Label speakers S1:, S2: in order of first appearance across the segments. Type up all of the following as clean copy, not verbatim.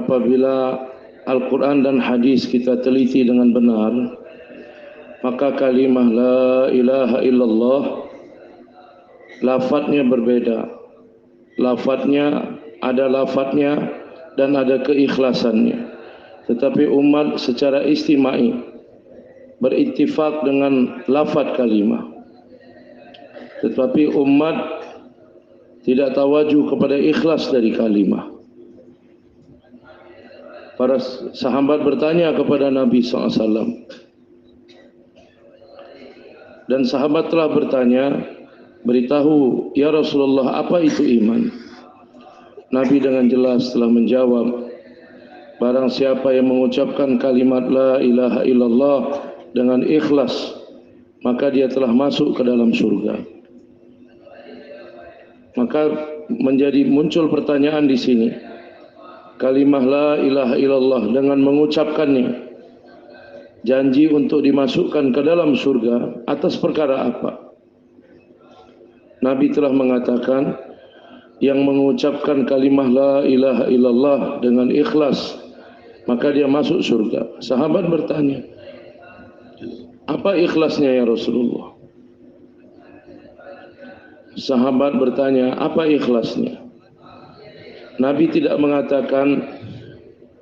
S1: apabila Al-Quran dan hadis kita teliti dengan benar, maka kalimah la ilaha illallah lafadznya berbeda. Lafadznya ada lafadznya dan ada keikhlasannya. Tetapi umat secara istimai berittifaq dengan lafadz kalimah. Tetapi umat tidak tawajuh kepada ikhlas dari kalimah. Para sahabat bertanya kepada Nabi SAW. Dan sahabat telah bertanya, beritahu, ya Rasulullah, apa itu iman? Nabi dengan jelas telah menjawab, barang siapa yang mengucapkan kalimat la ilaha illallah dengan ikhlas, maka dia telah masuk ke dalam surga. Maka menjadi muncul pertanyaan di sini. Kalimah la ilaha illallah dengan mengucapkannya, janji untuk dimasukkan ke dalam surga atas perkara apa? Nabi telah mengatakan, yang mengucapkan kalimah la ilaha illallah dengan ikhlas, maka dia masuk surga. Sahabat bertanya, apa ikhlasnya ya Rasulullah? Sahabat bertanya, apa ikhlasnya? Nabi tidak mengatakan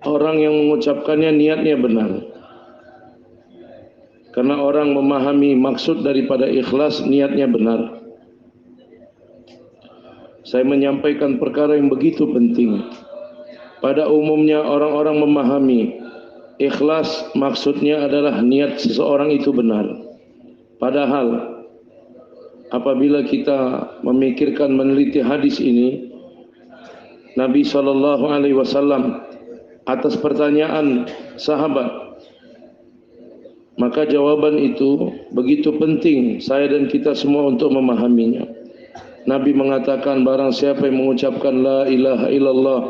S1: orang yang mengucapkannya niatnya benar. Karena orang memahami maksud daripada ikhlas, niatnya benar. Saya menyampaikan perkara yang begitu penting. Pada umumnya orang-orang memahami ikhlas maksudnya adalah niat seseorang itu benar. Padahal apabila kita memikirkan meneliti hadis ini, Nabi SAW atas pertanyaan sahabat, maka jawaban itu begitu penting saya dan kita semua untuk memahaminya. Nabi mengatakan, barang siapa yang mengucapkan la ilaha illallah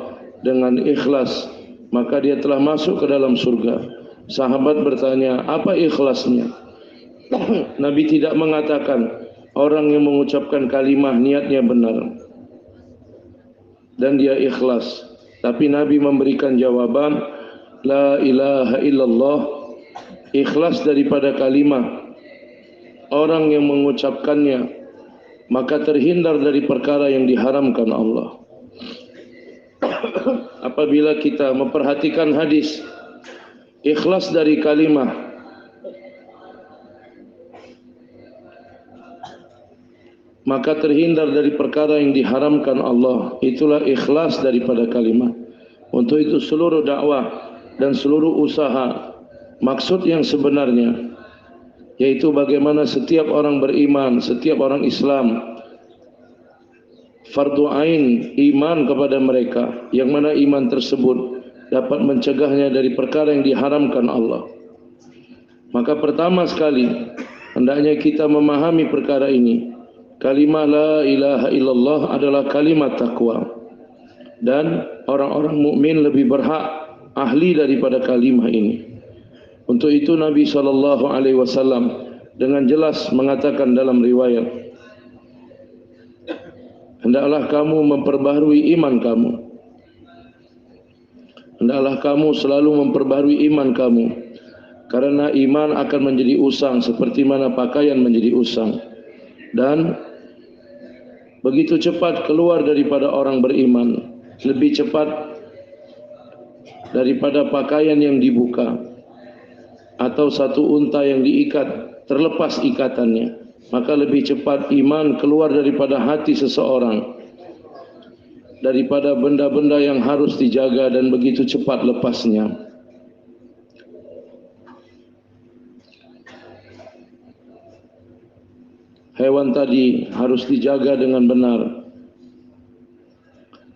S1: dengan ikhlas, maka dia telah masuk ke dalam surga. Sahabat bertanya, apa ikhlasnya? Nabi tidak mengatakan orang yang mengucapkan kalimah niatnya benar dan dia ikhlas. Tapi Nabi memberikan jawaban, la ilaha illallah, ikhlas daripada kalimah. Orang yang mengucapkannya, maka terhindar dari perkara yang diharamkan Allah. Apabila kita memperhatikan hadis, ikhlas dari kalimah, maka terhindar dari perkara yang diharamkan Allah. Itulah ikhlas daripada kalimat. Untuk itu seluruh dakwah dan seluruh usaha, maksud yang sebenarnya, yaitu bagaimana setiap orang beriman, setiap orang Islam, fardu ain iman kepada mereka, yang mana iman tersebut dapat mencegahnya dari perkara yang diharamkan Allah. Maka pertama sekali hendaknya kita memahami perkara ini. Kalimah la ilaha illallah adalah kalimat takwa, dan orang-orang mukmin lebih berhak ahli daripada kalimah ini. Untuk itu Nabi SAW dengan jelas mengatakan dalam riwayat, hendaklah kamu memperbaharui iman kamu. Hendaklah kamu selalu memperbaharui iman kamu, karena iman akan menjadi usang seperti mana pakaian menjadi usang. Dan begitu cepat keluar daripada orang beriman, lebih cepat daripada pakaian yang dibuka atau satu unta yang diikat terlepas ikatannya, maka lebih cepat iman keluar daripada hati seseorang daripada benda-benda yang harus dijaga dan begitu cepat lepasnya. Hewan tadi harus dijaga dengan benar.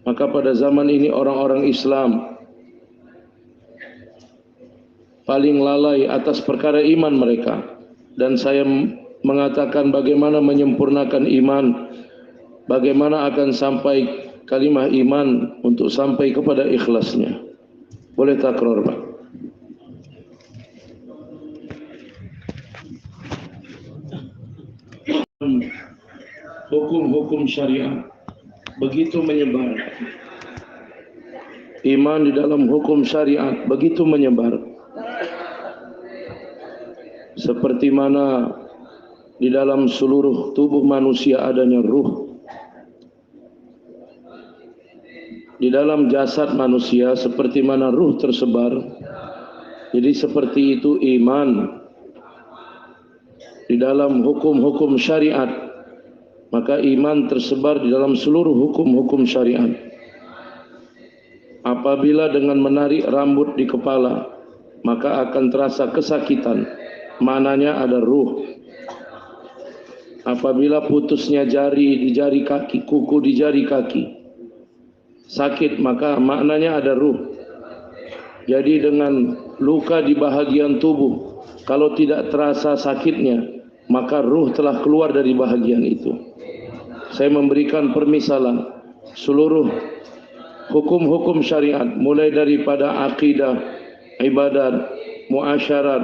S1: Maka pada zaman ini orang-orang Islam paling lalai atas perkara iman mereka. Dan saya mengatakan bagaimana menyempurnakan iman, bagaimana akan sampai kalimah iman untuk sampai kepada ikhlasnya. Boleh takror, Pak? Hukum-hukum syariat begitu menyebar, iman di dalam hukum syariat begitu menyebar. Seperti mana di dalam seluruh tubuh manusia adanya ruh. Di dalam jasad manusia seperti mana ruh tersebar. Jadi seperti itu iman di dalam hukum-hukum syariat. Maka iman tersebar di dalam seluruh hukum-hukum syariat. Apabila dengan menarik rambut di kepala, maka akan terasa kesakitan. Maknanya ada ruh. Apabila putusnya jari di jari kaki, kuku di jari kaki, sakit, maka maknanya ada ruh. Jadi dengan luka di bahagian tubuh, kalau tidak terasa sakitnya, maka ruh telah keluar dari bahagian itu. Saya memberikan permisalan seluruh hukum-hukum syariat, mulai daripada akidah, ibadat, muasyarat,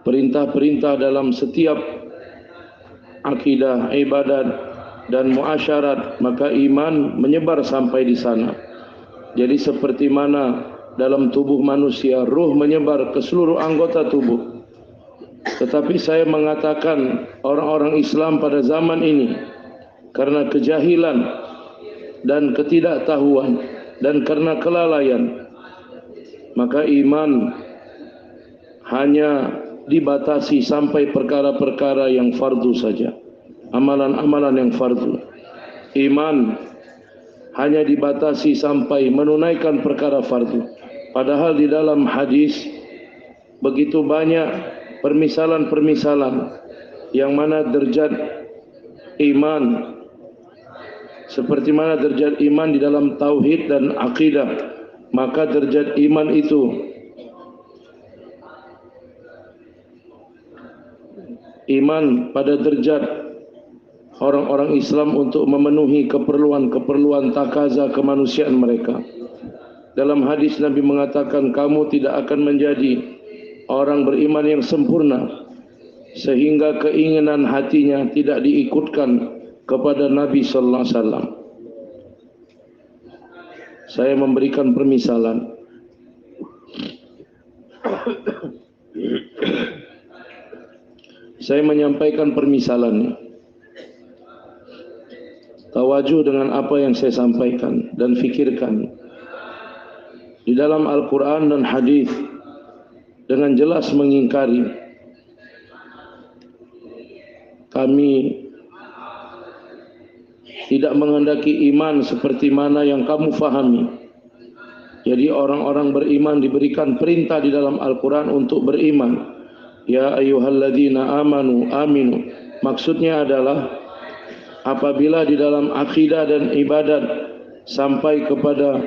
S1: perintah-perintah dalam setiap akidah, ibadat dan muasyarat, maka iman menyebar sampai di sana. Jadi seperti mana dalam tubuh manusia ruh menyebar ke seluruh anggota tubuh. Tetapi saya mengatakan orang-orang Islam pada zaman ini karena kejahilan dan ketidaktahuan dan karena kelalaian, maka iman hanya dibatasi sampai perkara-perkara yang fardu saja. Amalan-amalan yang fardu. Iman hanya dibatasi sampai menunaikan perkara fardu. Padahal di dalam hadis begitu banyak permisalan-permisalan yang mana derajat iman, seperti mana derajat iman di dalam tauhid dan akidah, maka derajat iman itu iman pada derajat orang-orang Islam untuk memenuhi keperluan-keperluan takaza kemanusiaan mereka. Dalam hadis Nabi mengatakan, kamu tidak akan menjadi orang beriman yang sempurna sehingga keinginan hatinya tidak diikutkan kepada Nabi sallallahu alaihi wasallam. Saya memberikan permisalan. Saya menyampaikan permisalannya. Tawajuh dengan apa yang saya sampaikan dan fikirkan. Di dalam Al-Quran dan hadis dengan jelas mengingkari. Kami tidak menghendaki iman seperti mana yang kamu fahami. Jadi orang-orang beriman diberikan perintah di dalam Al-Quran untuk beriman. Ya ayyuhalladzina amanu aminu. Maksudnya adalah apabila di dalam akidah dan ibadat sampai kepada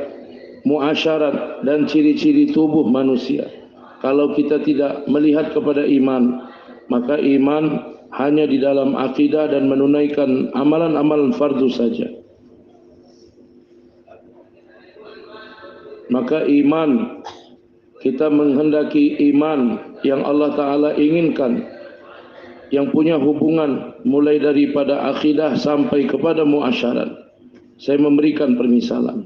S1: muasyarat dan ciri-ciri tubuh manusia, kalau kita tidak melihat kepada iman, maka iman hanya di dalam akidah dan menunaikan amalan-amalan fardu saja. Maka iman, kita menghendaki iman yang Allah Ta'ala inginkan, yang punya hubungan mulai daripada akidah sampai kepada muasyarat. Saya memberikan permisalan.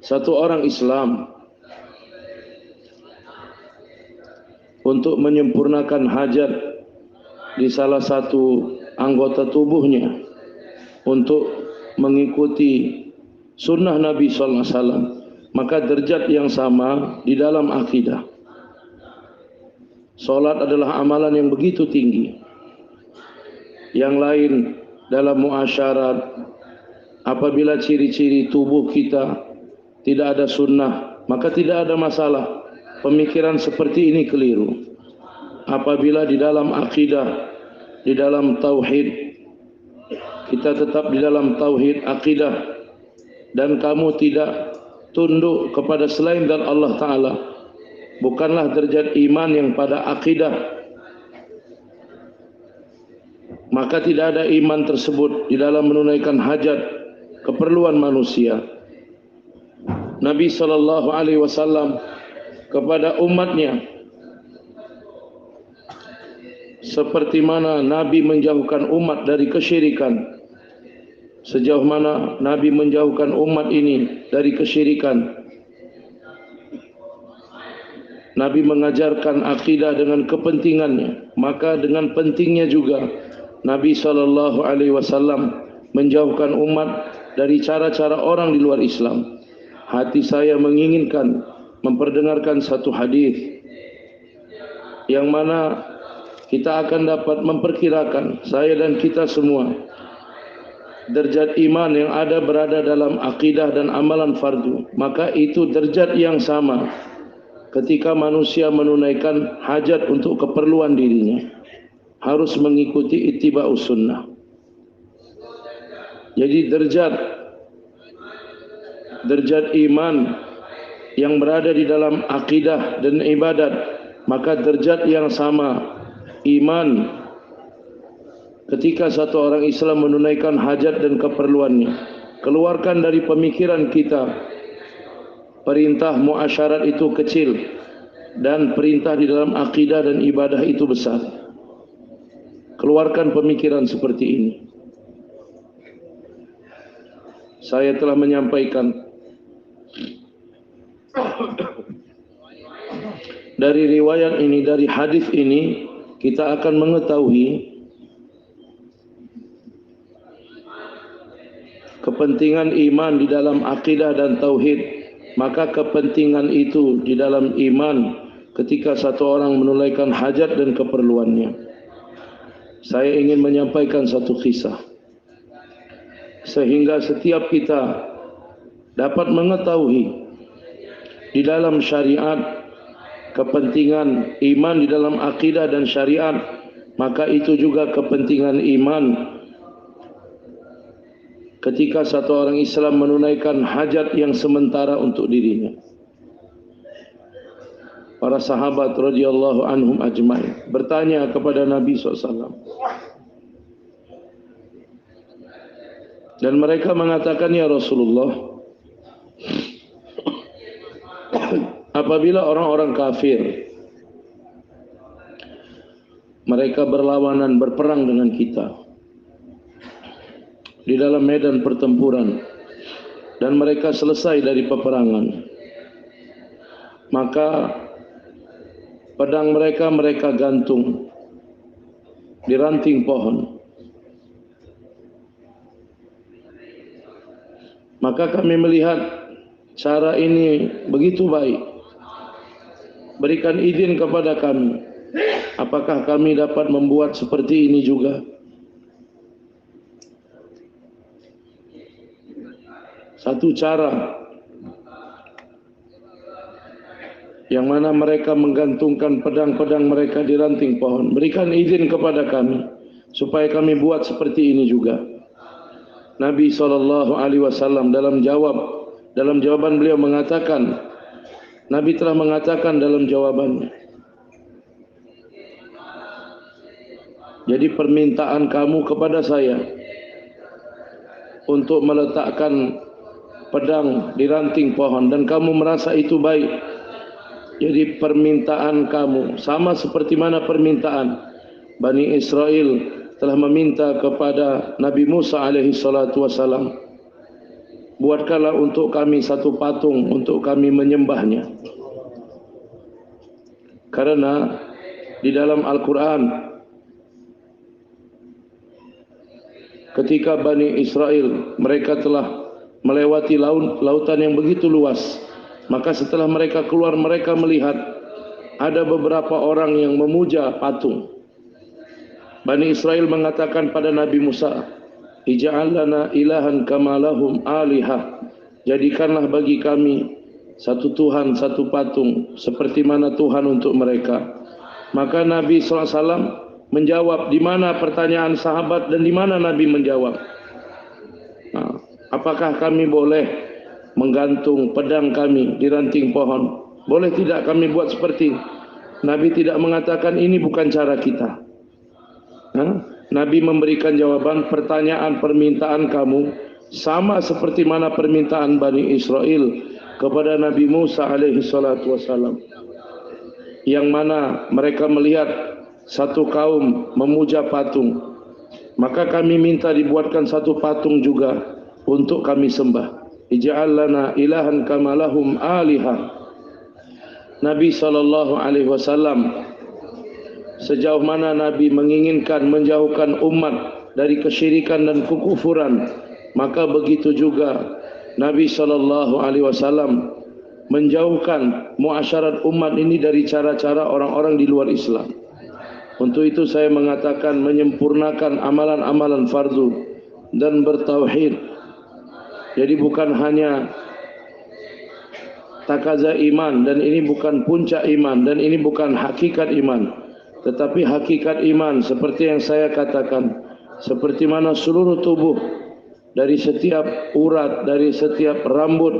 S1: Satu orang Islam untuk menyempurnakan hajat di salah satu anggota tubuhnya untuk mengikuti sunnah Nabi sallallahu alaihi wasallam, maka derajat yang sama di dalam akidah. Salat adalah amalan yang begitu tinggi. Yang lain dalam muasyarat, apabila ciri-ciri tubuh kita tidak ada sunnah, maka tidak ada masalah. Pemikiran seperti ini keliru. Apabila di dalam akidah, di dalam tauhid, kita tetap di dalam tauhid akidah, dan kamu tidak tunduk kepada selain dan Allah Ta'ala, bukanlah derajat iman yang pada akidah, maka tidak ada iman tersebut di dalam menunaikan hajat keperluan manusia. Nabi SAW kepada umatnya seperti mana Nabi menjauhkan umat dari kesyirikan. Sejauh mana Nabi menjauhkan umat ini dari kesyirikan. Nabi mengajarkan akidah dengan kepentingannya, maka dengan pentingnya juga Nabi SAW menjauhkan umat dari cara-cara orang di luar Islam. Hati saya menginginkan memperdengarkan satu hadis yang mana kita akan dapat memperkirakan, saya dan kita semua, derajat iman yang ada berada dalam akidah dan amalan fardu. Maka itu derajat yang sama ketika manusia menunaikan hajat untuk keperluan dirinya, harus mengikuti ittiba'us sunnah. Jadi derajat iman yang berada di dalam akidah dan ibadat, maka derajat yang sama iman ketika satu orang Islam menunaikan hajat dan keperluannya. Keluarkan dari pemikiran kita perintah muasyarat itu kecil dan perintah di dalam akidah dan ibadah itu besar. Keluarkan pemikiran seperti ini. Saya telah menyampaikan dari riwayat ini, dari hadis ini, kita akan mengetahui kepentingan iman di dalam akidah dan tauhid. Maka kepentingan itu di dalam iman ketika satu orang menunaikan hajat dan keperluannya. Saya ingin menyampaikan satu kisah, sehingga setiap kita dapat mengetahui di dalam syariat kepentingan iman di dalam akidah dan syariat. Maka itu juga kepentingan iman ketika satu orang Islam menunaikan hajat yang sementara untuk dirinya. Para sahabat radhiyallahu anhum ajmain bertanya kepada Nabi SAW, dan mereka mengatakan, ya Rasulullah, apabila orang-orang kafir mereka berlawanan, berperang dengan kita di dalam medan pertempuran dan mereka selesai dari peperangan, maka pedang mereka gantung di ranting pohon. Maka kami melihat cara ini begitu baik. Berikan izin kepada kami, apakah kami dapat membuat seperti ini juga? Satu cara yang mana mereka menggantungkan pedang-pedang mereka di ranting pohon. Berikan izin kepada kami supaya kami buat seperti ini juga. Nabi SAW dalam jawaban beliau mengatakan, Nabi telah mengatakan dalam jawabannya, jadi permintaan kamu kepada saya untuk meletakkan pedang di ranting pohon dan kamu merasa itu baik, jadi permintaan kamu sama seperti mana permintaan Bani Israel telah meminta kepada Nabi Musa alaihi salatu wasalam, buatkanlah untuk kami satu patung untuk kami menyembahnya. Karena di dalam Al-Quran ketika Bani Israel mereka telah melewati lautan yang begitu luas, maka setelah mereka keluar mereka melihat ada beberapa orang yang memuja patung. Bani Israel mengatakan pada Nabi Musa, ij'al lana ilahan kama lahum alihah, jadikanlah bagi kami satu Tuhan, satu patung seperti mana Tuhan untuk mereka. Maka Nabi SAW menjawab, di mana pertanyaan sahabat dan di mana Nabi menjawab. Nah, apakah kami boleh menggantung pedang kami di ranting pohon? Boleh tidak kami buat seperti ini? Nabi tidak mengatakan ini bukan cara kita. Nabi memberikan jawaban, pertanyaan permintaan kamu sama seperti mana permintaan Bani Israel kepada Nabi Musa alaihi salatu wasalam, yang mana mereka melihat satu kaum memuja patung, maka kami minta dibuatkan satu patung juga untuk kami sembah. Ij'al lana ilahan kama lahum alihah. Nabi SAW, sejauh mana Nabi menginginkan menjauhkan umat dari kesyirikan dan kekufuran, maka begitu juga Nabi SAW menjauhkan muasyarat umat ini dari cara-cara orang-orang di luar Islam. Untuk itu saya mengatakan menyempurnakan amalan-amalan fardu dan bertauhid. Jadi bukan hanya takaza iman, dan ini bukan puncak iman, dan ini bukan hakikat iman, tetapi hakikat iman seperti yang saya katakan, seperti mana seluruh tubuh, dari setiap urat, dari setiap rambut,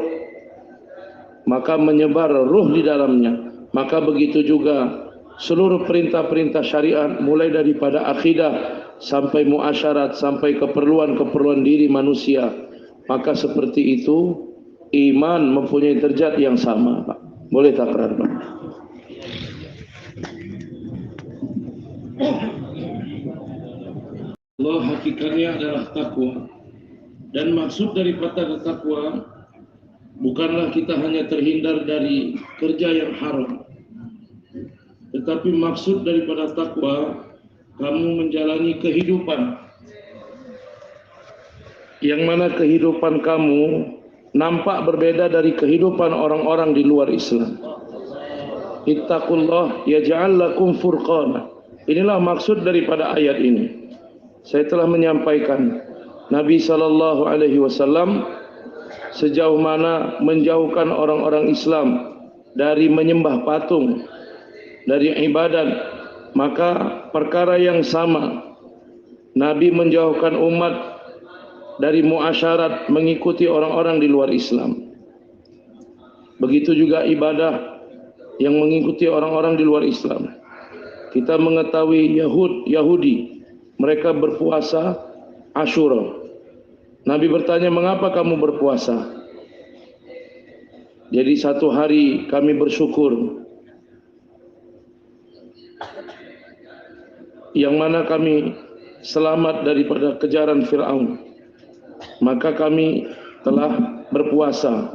S1: maka menyebar ruh di dalamnya, maka begitu juga seluruh perintah-perintah syariat, mulai daripada akidah sampai muasyarat, sampai keperluan-keperluan diri manusia, maka seperti itu iman mempunyai derajat yang sama, Pak. Boleh takrar, Pak. Allah hakikatnya adalah takwa, dan maksud daripada takwa bukanlah kita hanya terhindar dari kerja yang haram, tetapi maksud daripada takwa kamu menjalani kehidupan yang mana kehidupan kamu nampak berbeda dari kehidupan orang-orang di luar Islam. Ittaqullah yaj'al lakum furqana. Inilah maksud daripada ayat ini. Saya telah menyampaikan Nabi SAW sejauh mana menjauhkan orang-orang Islam dari menyembah patung, dari ibadat, maka perkara yang sama Nabi menjauhkan umat dari muasyarat mengikuti orang-orang di luar Islam. Begitu juga ibadah yang mengikuti orang-orang di luar Islam. Kita mengetahui Yahudi, mereka berpuasa Asyura. Nabi bertanya, mengapa kamu berpuasa? Jadi satu hari kami bersyukur, yang mana kami selamat daripada kejaran Fir'aun, maka kami telah berpuasa.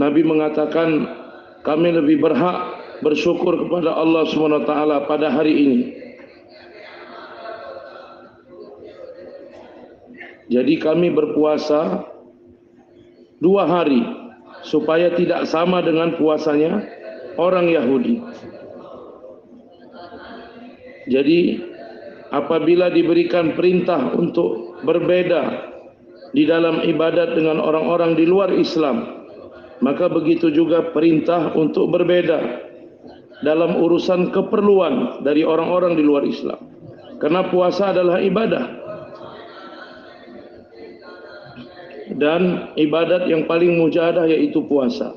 S1: Nabi mengatakan kami lebih berhak bersyukur kepada Allah SWT pada hari ini. Jadi kami berpuasa 2 hari supaya tidak sama dengan puasanya orang Yahudi. Jadi apabila diberikan perintah untuk berbeda di dalam ibadat dengan orang-orang di luar Islam, maka begitu juga perintah untuk berbeda dalam urusan keperluan dari orang-orang di luar Islam. Karena puasa adalah ibadah, dan ibadat yang paling mujahadah yaitu puasa.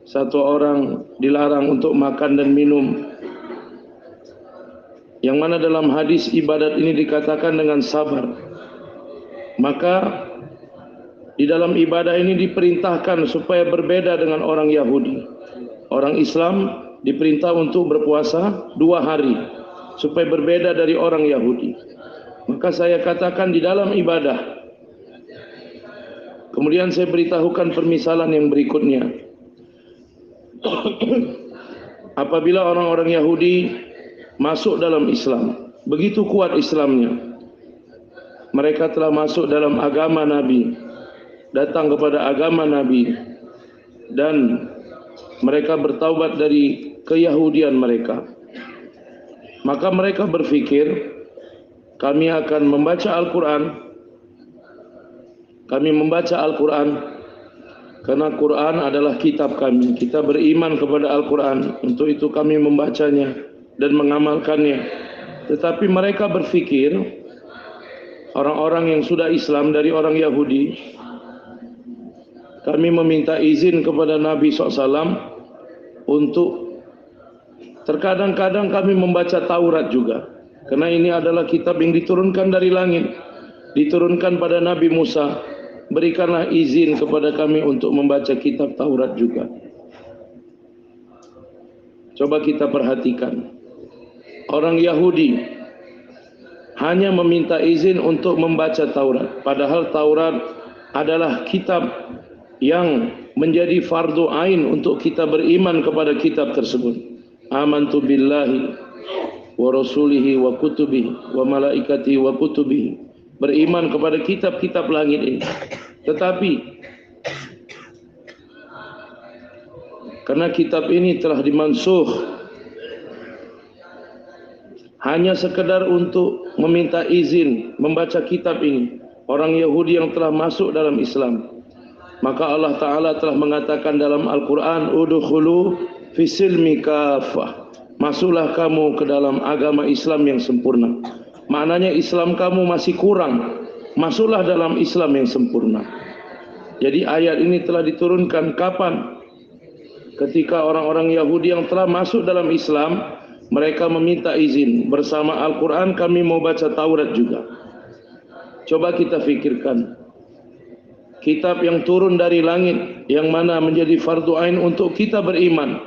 S1: Satu orang dilarang untuk makan dan minum, yang mana dalam hadis ibadat ini dikatakan dengan sabar. Maka di dalam ibadah ini diperintahkan supaya berbeda dengan orang Yahudi. Orang Islam diperintah untuk berpuasa 2 hari supaya berbeda dari orang Yahudi. Maka saya katakan di dalam ibadah. Kemudian saya beritahukan permisalan yang berikutnya. Apabila orang-orang Yahudi masuk dalam Islam, begitu kuat Islamnya, mereka telah masuk dalam agama Nabi, datang kepada agama Nabi, dan mereka bertaubat dari keyahudian mereka. Maka mereka berfikir, kami akan membaca Al-Quran, kami membaca Al-Quran karena Quran adalah kitab kami, kita beriman kepada Al-Quran, untuk itu kami membacanya dan mengamalkannya. Tetapi mereka berfikir, orang-orang yang sudah Islam dari orang Yahudi, kami meminta izin kepada Nabi SAW untuk terkadang-kadang kami membaca Taurat juga, karena ini adalah kitab yang diturunkan dari langit, diturunkan pada Nabi Musa. Berikanlah izin kepada kami untuk membaca kitab Taurat juga. Coba kita perhatikan. Orang Yahudi hanya meminta izin untuk membaca Taurat. Padahal Taurat adalah kitab yang menjadi fardu ain untuk kita beriman kepada kitab tersebut. Amantu billahi wa rasulihi wa kutubihi wa malaikatihi wa kutubihi. Beriman kepada kitab-kitab langit ini. Tetapi karena kitab ini telah dimansuh, hanya sekedar untuk meminta izin membaca kitab ini, orang Yahudi yang telah masuk dalam Islam, maka Allah Ta'ala telah mengatakan dalam Al-Quran, udkhulu fisilmi kafah, masuklah kamu ke dalam agama Islam yang sempurna. Maknanya Islam kamu masih kurang, masuklah dalam Islam yang sempurna. Jadi ayat ini telah diturunkan kapan? Ketika orang-orang Yahudi yang telah masuk dalam Islam, mereka meminta izin, bersama Al-Quran kami mau baca Taurat juga. Coba kita fikirkan, kitab yang turun dari langit, yang mana menjadi fardu ain untuk kita beriman,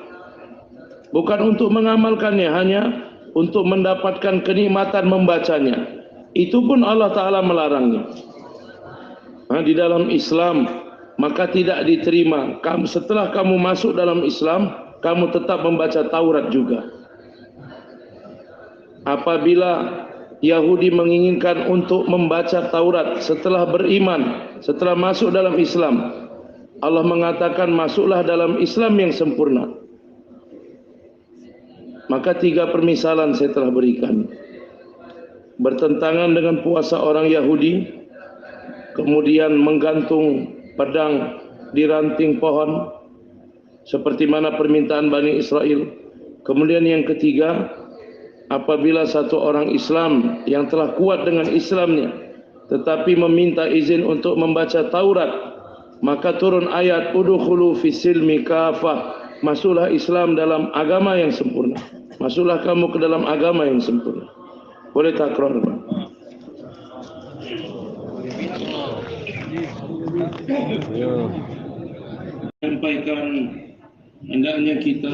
S1: bukan untuk mengamalkannya, hanya untuk mendapatkan kenikmatan membacanya. Itu pun Allah Ta'ala melarangnya. Di dalam Islam, maka tidak diterima. Setelah kamu masuk dalam Islam, kamu tetap membaca Taurat juga. Apabila Yahudi menginginkan untuk membaca Taurat setelah beriman, setelah masuk dalam Islam, Allah mengatakan masuklah dalam Islam yang sempurna. Maka 3 permisalan saya telah berikan. Bertentangan dengan puasa orang Yahudi, kemudian menggantung pedang di ranting pohon seperti mana permintaan Bani Israel. Kemudian yang ketiga, apabila satu orang Islam yang telah kuat dengan Islamnya tetapi meminta izin untuk membaca Taurat, maka turun ayat udkhulu fisilmi kafah, masuklah Islam dalam agama yang sempurna, masuklah kamu ke dalam agama yang sempurna. Boleh takrar, Pak? Sampaikan hendaknya kita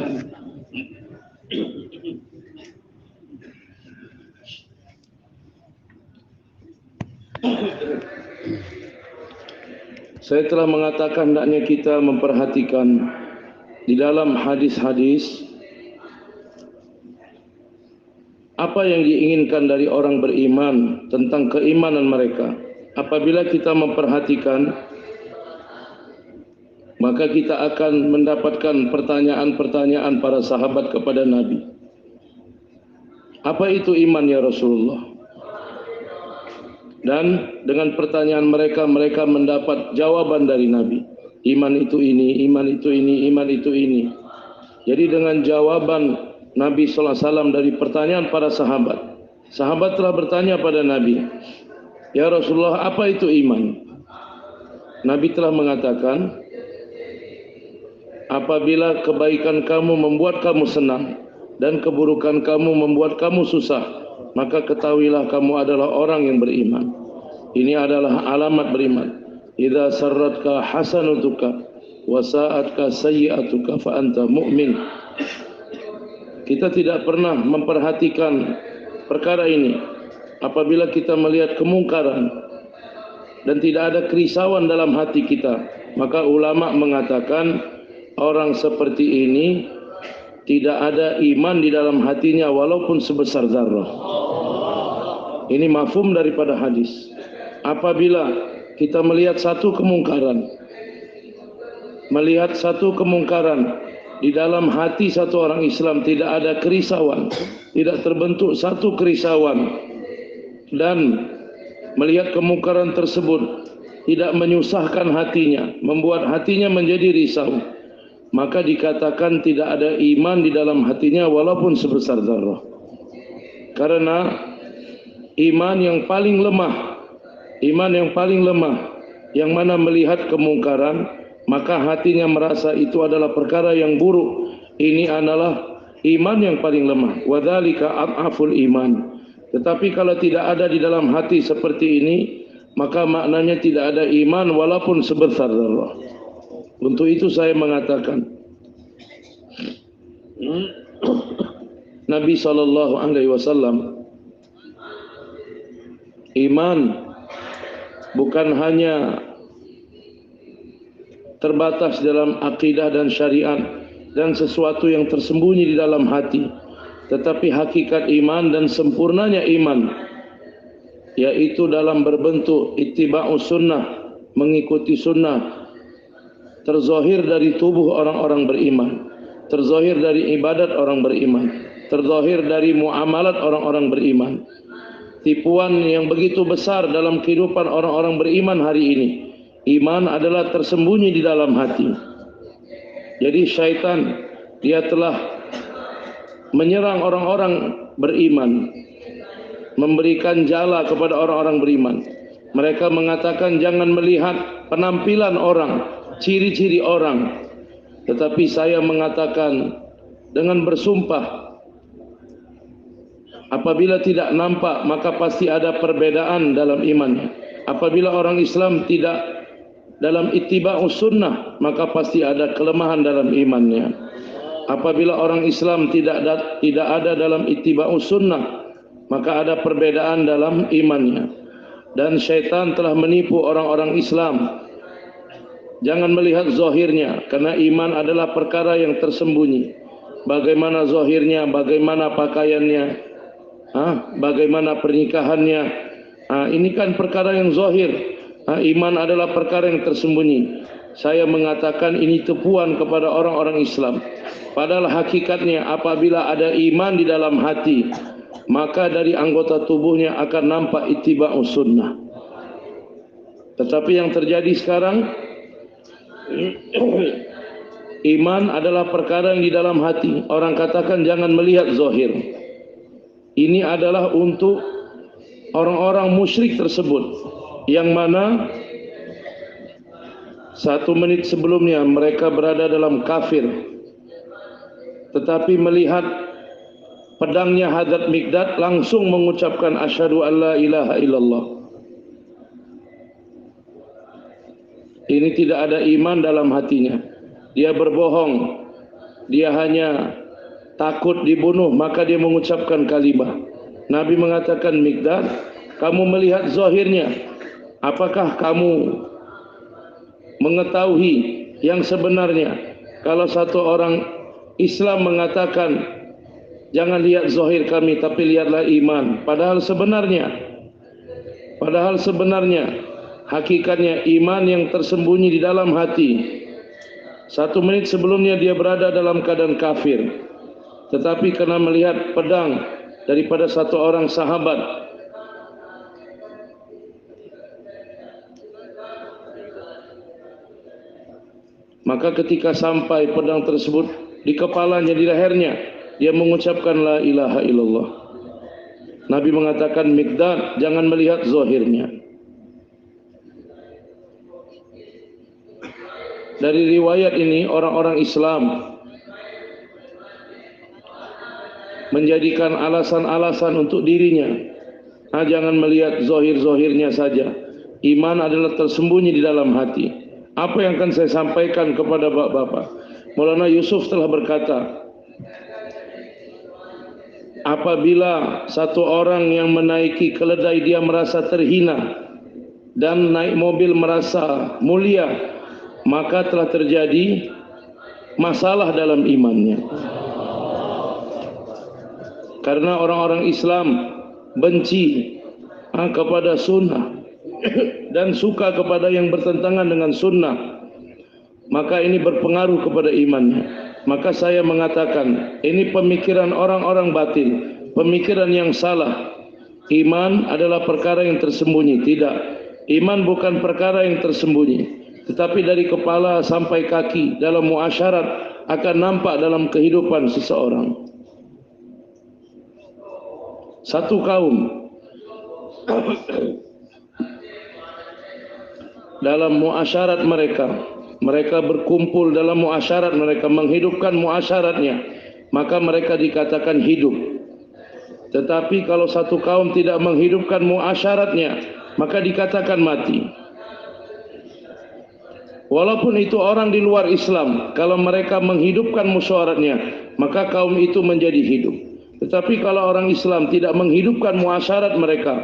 S1: saya telah mengatakan hendaknya kita memperhatikan di dalam hadis-hadis apa yang diinginkan dari orang beriman tentang keimanan mereka. Apabila kita memperhatikan, maka kita akan mendapatkan pertanyaan-pertanyaan para sahabat kepada Nabi. Apa itu iman ya Rasulullah? Dan dengan pertanyaan mereka, mereka mendapat jawaban dari Nabi. Iman itu ini, iman itu ini, iman itu ini. Jadi dengan jawaban Nabi SAW dari pertanyaan para sahabat, sahabat telah bertanya pada Nabi, ya Rasulullah, apa itu iman? Nabi telah mengatakan, apabila kebaikan kamu membuat kamu senang dan keburukan kamu membuat kamu susah, maka ketahuilah kamu adalah orang yang beriman. Ini adalah alamat beriman. Idza sarratka hasanatuka wa sa'atka sayyi'atuka fa anta mu'min. Kita tidak pernah memperhatikan perkara ini. Apabila kita melihat kemungkaran dan tidak ada kerisauan dalam hati kita, maka ulama mengatakan orang seperti ini tidak ada iman di dalam hatinya walaupun sebesar zarrah. Ini mafhum daripada hadis. Apabila kita melihat satu kemungkaran, di dalam hati satu orang Islam tidak ada kerisauan, tidak terbentuk satu kerisauan, dan melihat kemungkaran tersebut tidak menyusahkan hatinya, membuat hatinya menjadi risau, maka dikatakan tidak ada iman di dalam hatinya walaupun sebesar zarrah. Karena iman yang paling lemah, yang mana melihat kemungkaran, maka hatinya merasa itu adalah perkara yang buruk. Ini adalah iman yang paling lemah. Wadzalika ad'aful iman. Tetapi kalau tidak ada di dalam hati seperti ini, maka maknanya tidak ada iman walaupun sebesar zarrah. Untuk itu saya mengatakan, Nabi SAW, iman bukan hanya terbatas dalam akidah dan syariat dan sesuatu yang tersembunyi di dalam hati, tetapi hakikat iman dan sempurnanya iman yaitu dalam berbentuk ittiba'us sunnah, mengikuti sunnah, terzahir dari tubuh orang-orang beriman, terzahir dari ibadat orang beriman, terzahir dari muamalat orang-orang beriman. Tipuan yang begitu besar dalam kehidupan orang-orang beriman hari ini, iman adalah tersembunyi di dalam hati. Jadi syaitan dia telah menyerang orang-orang beriman, memberikan jala kepada orang-orang beriman. Mereka mengatakan jangan melihat penampilan orang, ciri-ciri orang, tetapi saya mengatakan dengan bersumpah, apabila tidak nampak maka pasti ada perbedaan dalam imannya. Apabila orang Islam tidak dalam ittiba'us sunnah, maka pasti ada kelemahan dalam imannya. Apabila orang Islam tidak ada dalam ittiba'us sunnah, maka ada perbedaan dalam imannya. Dan syaitan telah menipu orang-orang Islam. Jangan melihat zahirnya, karena iman adalah perkara yang tersembunyi. Bagaimana zahirnya, bagaimana pakaiannya, bagaimana pernikahannya, ini kan perkara yang zahir. Iman adalah perkara yang tersembunyi. Saya mengatakan ini tipuan kepada orang-orang Islam. Padahal hakikatnya apabila ada iman di dalam hati, maka dari anggota tubuhnya akan nampak ittiba'us sunnah. Tetapi yang terjadi sekarang, iman adalah perkara yang di dalam hati. Orang katakan jangan melihat zahir. Ini adalah untuk orang-orang musyrik tersebut, yang mana 1 menit sebelumnya mereka berada dalam kafir, tetapi melihat pedangnya Hadrat Mikdad langsung mengucapkan asyhadu an la ilaha illallah. Ini tidak ada iman dalam hatinya. Dia berbohong. Dia hanya takut dibunuh, maka dia mengucapkan kalimah. Nabi mengatakan, Mikdad, kamu melihat zahirnya. Apakah kamu mengetahui yang sebenarnya? Kalau satu orang Islam mengatakan jangan lihat zahir kami, tapi lihatlah iman. Padahal sebenarnya hakikatnya iman yang tersembunyi di dalam hati. 1 menit sebelumnya dia berada dalam keadaan kafir, tetapi karena melihat pedang daripada satu orang sahabat, maka ketika sampai pedang tersebut di kepalanya, di lehernya, dia mengucapkan la ilaha illallah. Nabi mengatakan, Mikdad, jangan melihat zahirnya. Dari riwayat ini orang-orang Islam menjadikan alasan-alasan untuk dirinya. Jangan melihat zahir-zahirnya saja. Iman adalah tersembunyi di dalam hati. Apa yang akan saya sampaikan kepada bapak-bapak? Maulana Yusuf telah berkata, apabila satu orang yang menaiki keledai dia merasa terhina dan naik mobil merasa mulia, maka telah terjadi masalah dalam imannya. Karena orang-orang Islam benci kepada sunnah dan suka kepada yang bertentangan dengan sunnah, maka ini berpengaruh kepada imannya. Maka saya mengatakan ini pemikiran orang-orang batil, pemikiran yang salah. Iman adalah perkara yang tersembunyi. Tidak, iman bukan perkara yang tersembunyi, tetapi dari kepala sampai kaki dalam muasyarat akan nampak dalam kehidupan seseorang. Satu kaum dalam muasyarat mereka berkumpul dalam muasyarat mereka, menghidupkan muasyaratnya, maka mereka dikatakan hidup. Tetapi kalau satu kaum tidak menghidupkan muasyaratnya, maka dikatakan mati. Walaupun itu orang di luar Islam, kalau mereka menghidupkan musyawarahnya, maka kaum itu menjadi hidup. Tetapi kalau orang Islam tidak menghidupkan muasyarat mereka,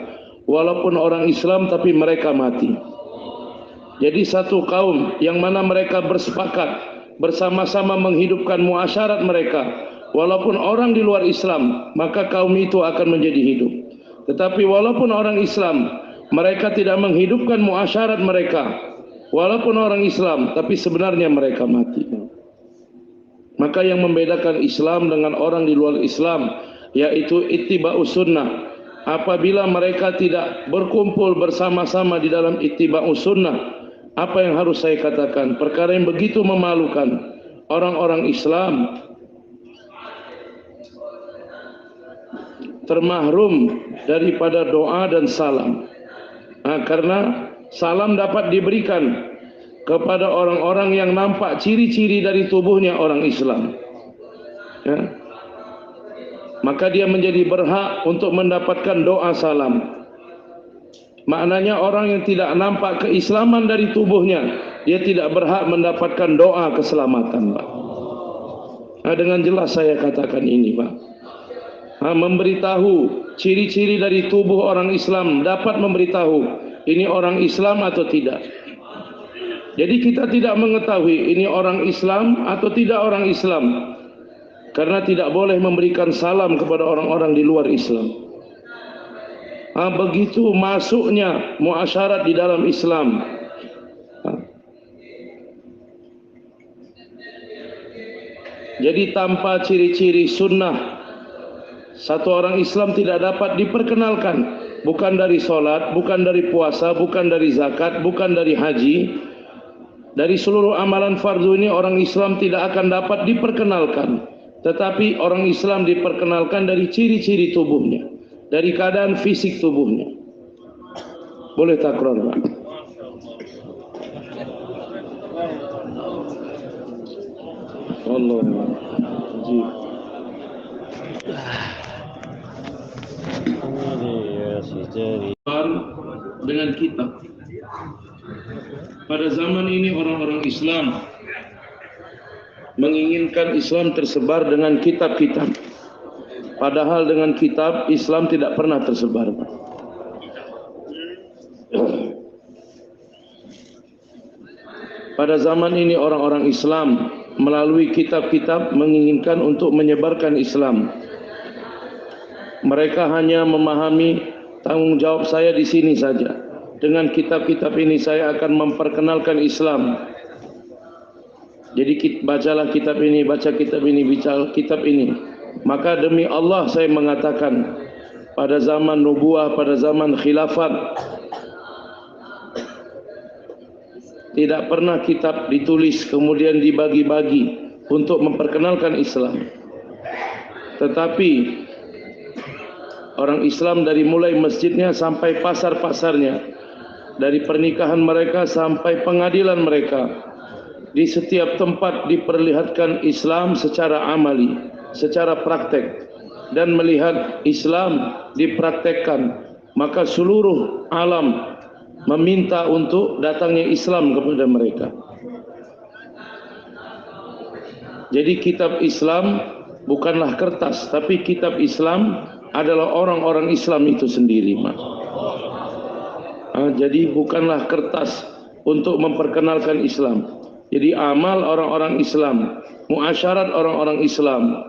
S1: walaupun orang Islam tapi mereka mati. Jadi satu kaum yang mana mereka bersepakat bersama-sama menghidupkan muasyarat mereka, walaupun orang di luar Islam, maka kaum itu akan menjadi hidup. Tetapi walaupun orang Islam, mereka tidak menghidupkan muasyarat mereka, walaupun orang Islam, tapi sebenarnya mereka mati. Maka yang membedakan Islam dengan orang di luar Islam, yaitu ittiba'us sunnah. Apabila mereka tidak berkumpul bersama-sama di dalam ittiba'us sunnah, apa yang harus saya katakan? Perkara yang begitu memalukan. Orang-orang Islam termahrum daripada doa dan salam. Karena salam dapat diberikan kepada orang-orang yang nampak ciri-ciri dari tubuhnya orang Islam. Maka dia menjadi berhak untuk mendapatkan doa salam. Maknanya orang yang tidak nampak keislaman dari tubuhnya, dia tidak berhak mendapatkan doa keselamatan, Pak. Dengan jelas saya katakan ini, Pak. Memberitahu ciri-ciri dari tubuh orang Islam, dapat memberitahu ini orang Islam atau tidak. Jadi kita tidak mengetahui ini orang Islam atau tidak orang Islam, karena tidak boleh memberikan salam kepada orang-orang di luar Islam. Begitu masuknya muasyarat di dalam Islam. Jadi tanpa ciri-ciri sunnah, satu orang Islam tidak dapat diperkenalkan. Bukan dari solat, bukan dari puasa, bukan dari zakat, bukan dari haji. Dari seluruh amalan fardu ini orang Islam tidak akan dapat diperkenalkan. Tetapi orang Islam diperkenalkan dari ciri-ciri tubuhnya, dari keadaan fisik tubuhnya. Boleh takrar, Pak? Allah. Dengan kitab. Pada zaman ini orang-orang Islam menginginkan Islam tersebar dengan kitab-kitab. Padahal dengan kitab Islam tidak pernah tersebar. Pada zaman ini orang-orang Islam melalui kitab-kitab menginginkan untuk menyebarkan Islam. Mereka hanya memahami tanggung jawab saya di sini saja. Dengan kitab-kitab ini saya akan memperkenalkan Islam. Jadi bacalah kitab ini, baca kitab ini, baca kitab ini. Maka demi Allah saya mengatakan, pada zaman nubuah, pada zaman khilafat, tidak pernah kitab ditulis kemudian dibagi-bagi untuk memperkenalkan Islam. Tetapi orang Islam dari mulai masjidnya sampai pasar-pasarnya, dari pernikahan mereka sampai pengadilan mereka, di setiap tempat diperlihatkan Islam secara amali, secara praktek, dan melihat Islam dipraktekkan, maka seluruh alam meminta untuk datangnya Islam kepada mereka. Jadi kitab Islam bukanlah kertas, tapi kitab Islam adalah orang-orang Islam itu sendiri, Mas. Jadi bukanlah kertas untuk memperkenalkan Islam. Jadi amal orang-orang Islam, muasyarat orang-orang Islam.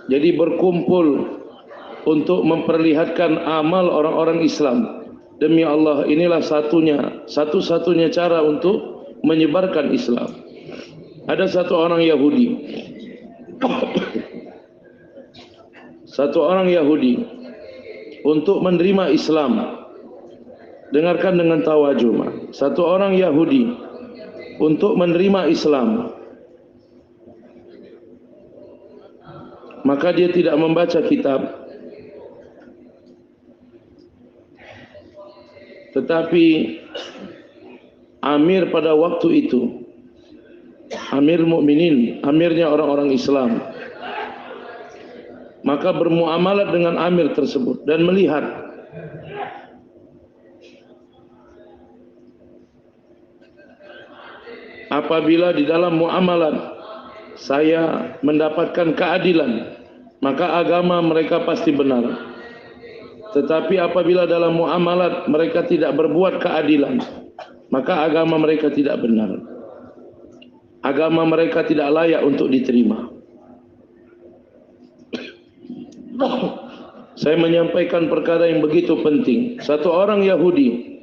S1: Jadi berkumpul untuk memperlihatkan amal orang-orang Islam. Demi Allah, inilah satu-satunya cara untuk menyebarkan Islam. Ada satu orang Yahudi. Satu orang Yahudi untuk menerima Islam. Dengarkan dengan tawajuh. Satu orang Yahudi untuk menerima Islam, maka dia tidak membaca kitab, tetapi amir pada waktu itu, Amir Mukminin, amirnya orang-orang Islam, maka bermuamalat dengan amir tersebut dan melihat apabila di dalam muamalat saya mendapatkan keadilan, maka agama mereka pasti benar. Tetapi apabila dalam muamalat mereka tidak berbuat keadilan, maka agama mereka tidak benar. Agama mereka tidak layak untuk diterima. Saya menyampaikan perkara yang begitu penting. Satu orang Yahudi,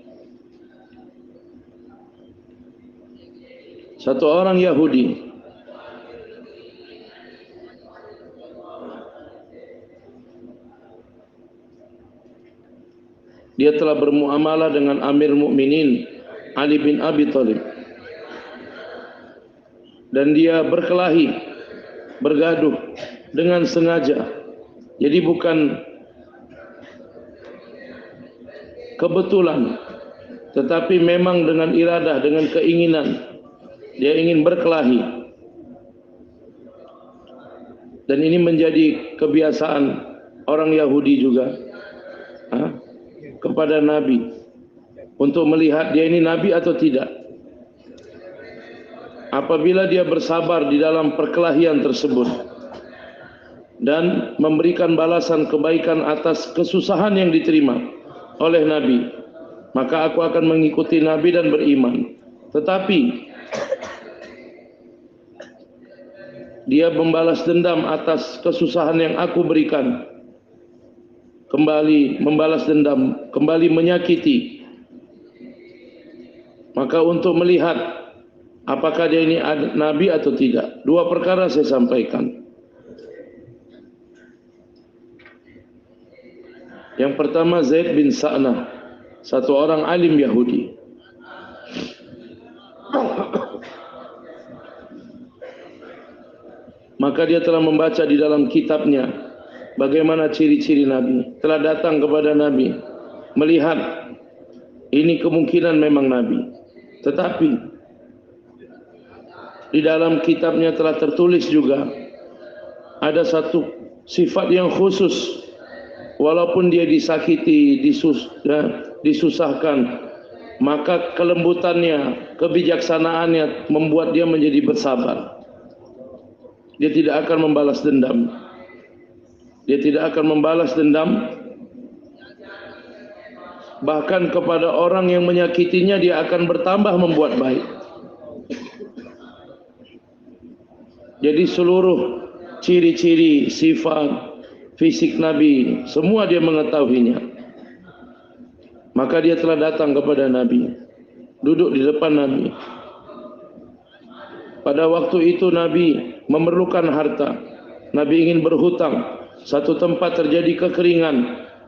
S1: dia telah bermuamalah dengan Amir Mukminin Ali bin Abi Thalib, dan dia berkelahi, bergaduh dengan sengaja. Jadi bukan kebetulan, tetapi memang dengan iradah, dengan keinginan. Dia ingin berkelahi. Dan ini menjadi kebiasaan orang Yahudi juga kepada Nabi, untuk melihat dia ini Nabi atau tidak. Apabila dia bersabar di dalam perkelahian tersebut dan memberikan balasan kebaikan atas kesusahan yang diterima oleh Nabi, maka aku akan mengikuti Nabi dan beriman. Tetapi dia membalas dendam atas kesusahan yang aku berikan, kembali membalas dendam, kembali menyakiti. Maka untuk melihat apakah dia ini Nabi atau tidak, dua perkara saya sampaikan. Yang pertama, Zaid bin Sa'nah, satu orang alim Yahudi. Maka dia telah membaca di dalam kitabnya bagaimana ciri-ciri Nabi. Telah datang kepada Nabi, melihat ini kemungkinan memang Nabi. Tetapi di dalam kitabnya telah tertulis juga ada satu sifat yang khusus. Walaupun dia disakiti, disusahkan, maka kelembutannya, kebijaksanaannya membuat dia menjadi bersabar. Dia tidak akan membalas dendam. Dia tidak akan membalas dendam. Bahkan kepada orang yang menyakitinya, dia akan bertambah membuat baik. Jadi seluruh ciri-ciri, sifat, fisik Nabi, semua dia mengetahuinya. Maka dia telah datang kepada Nabi, duduk di depan Nabi. Pada waktu itu Nabi memerlukan harta. Nabi ingin berhutang. Satu tempat terjadi kekeringan,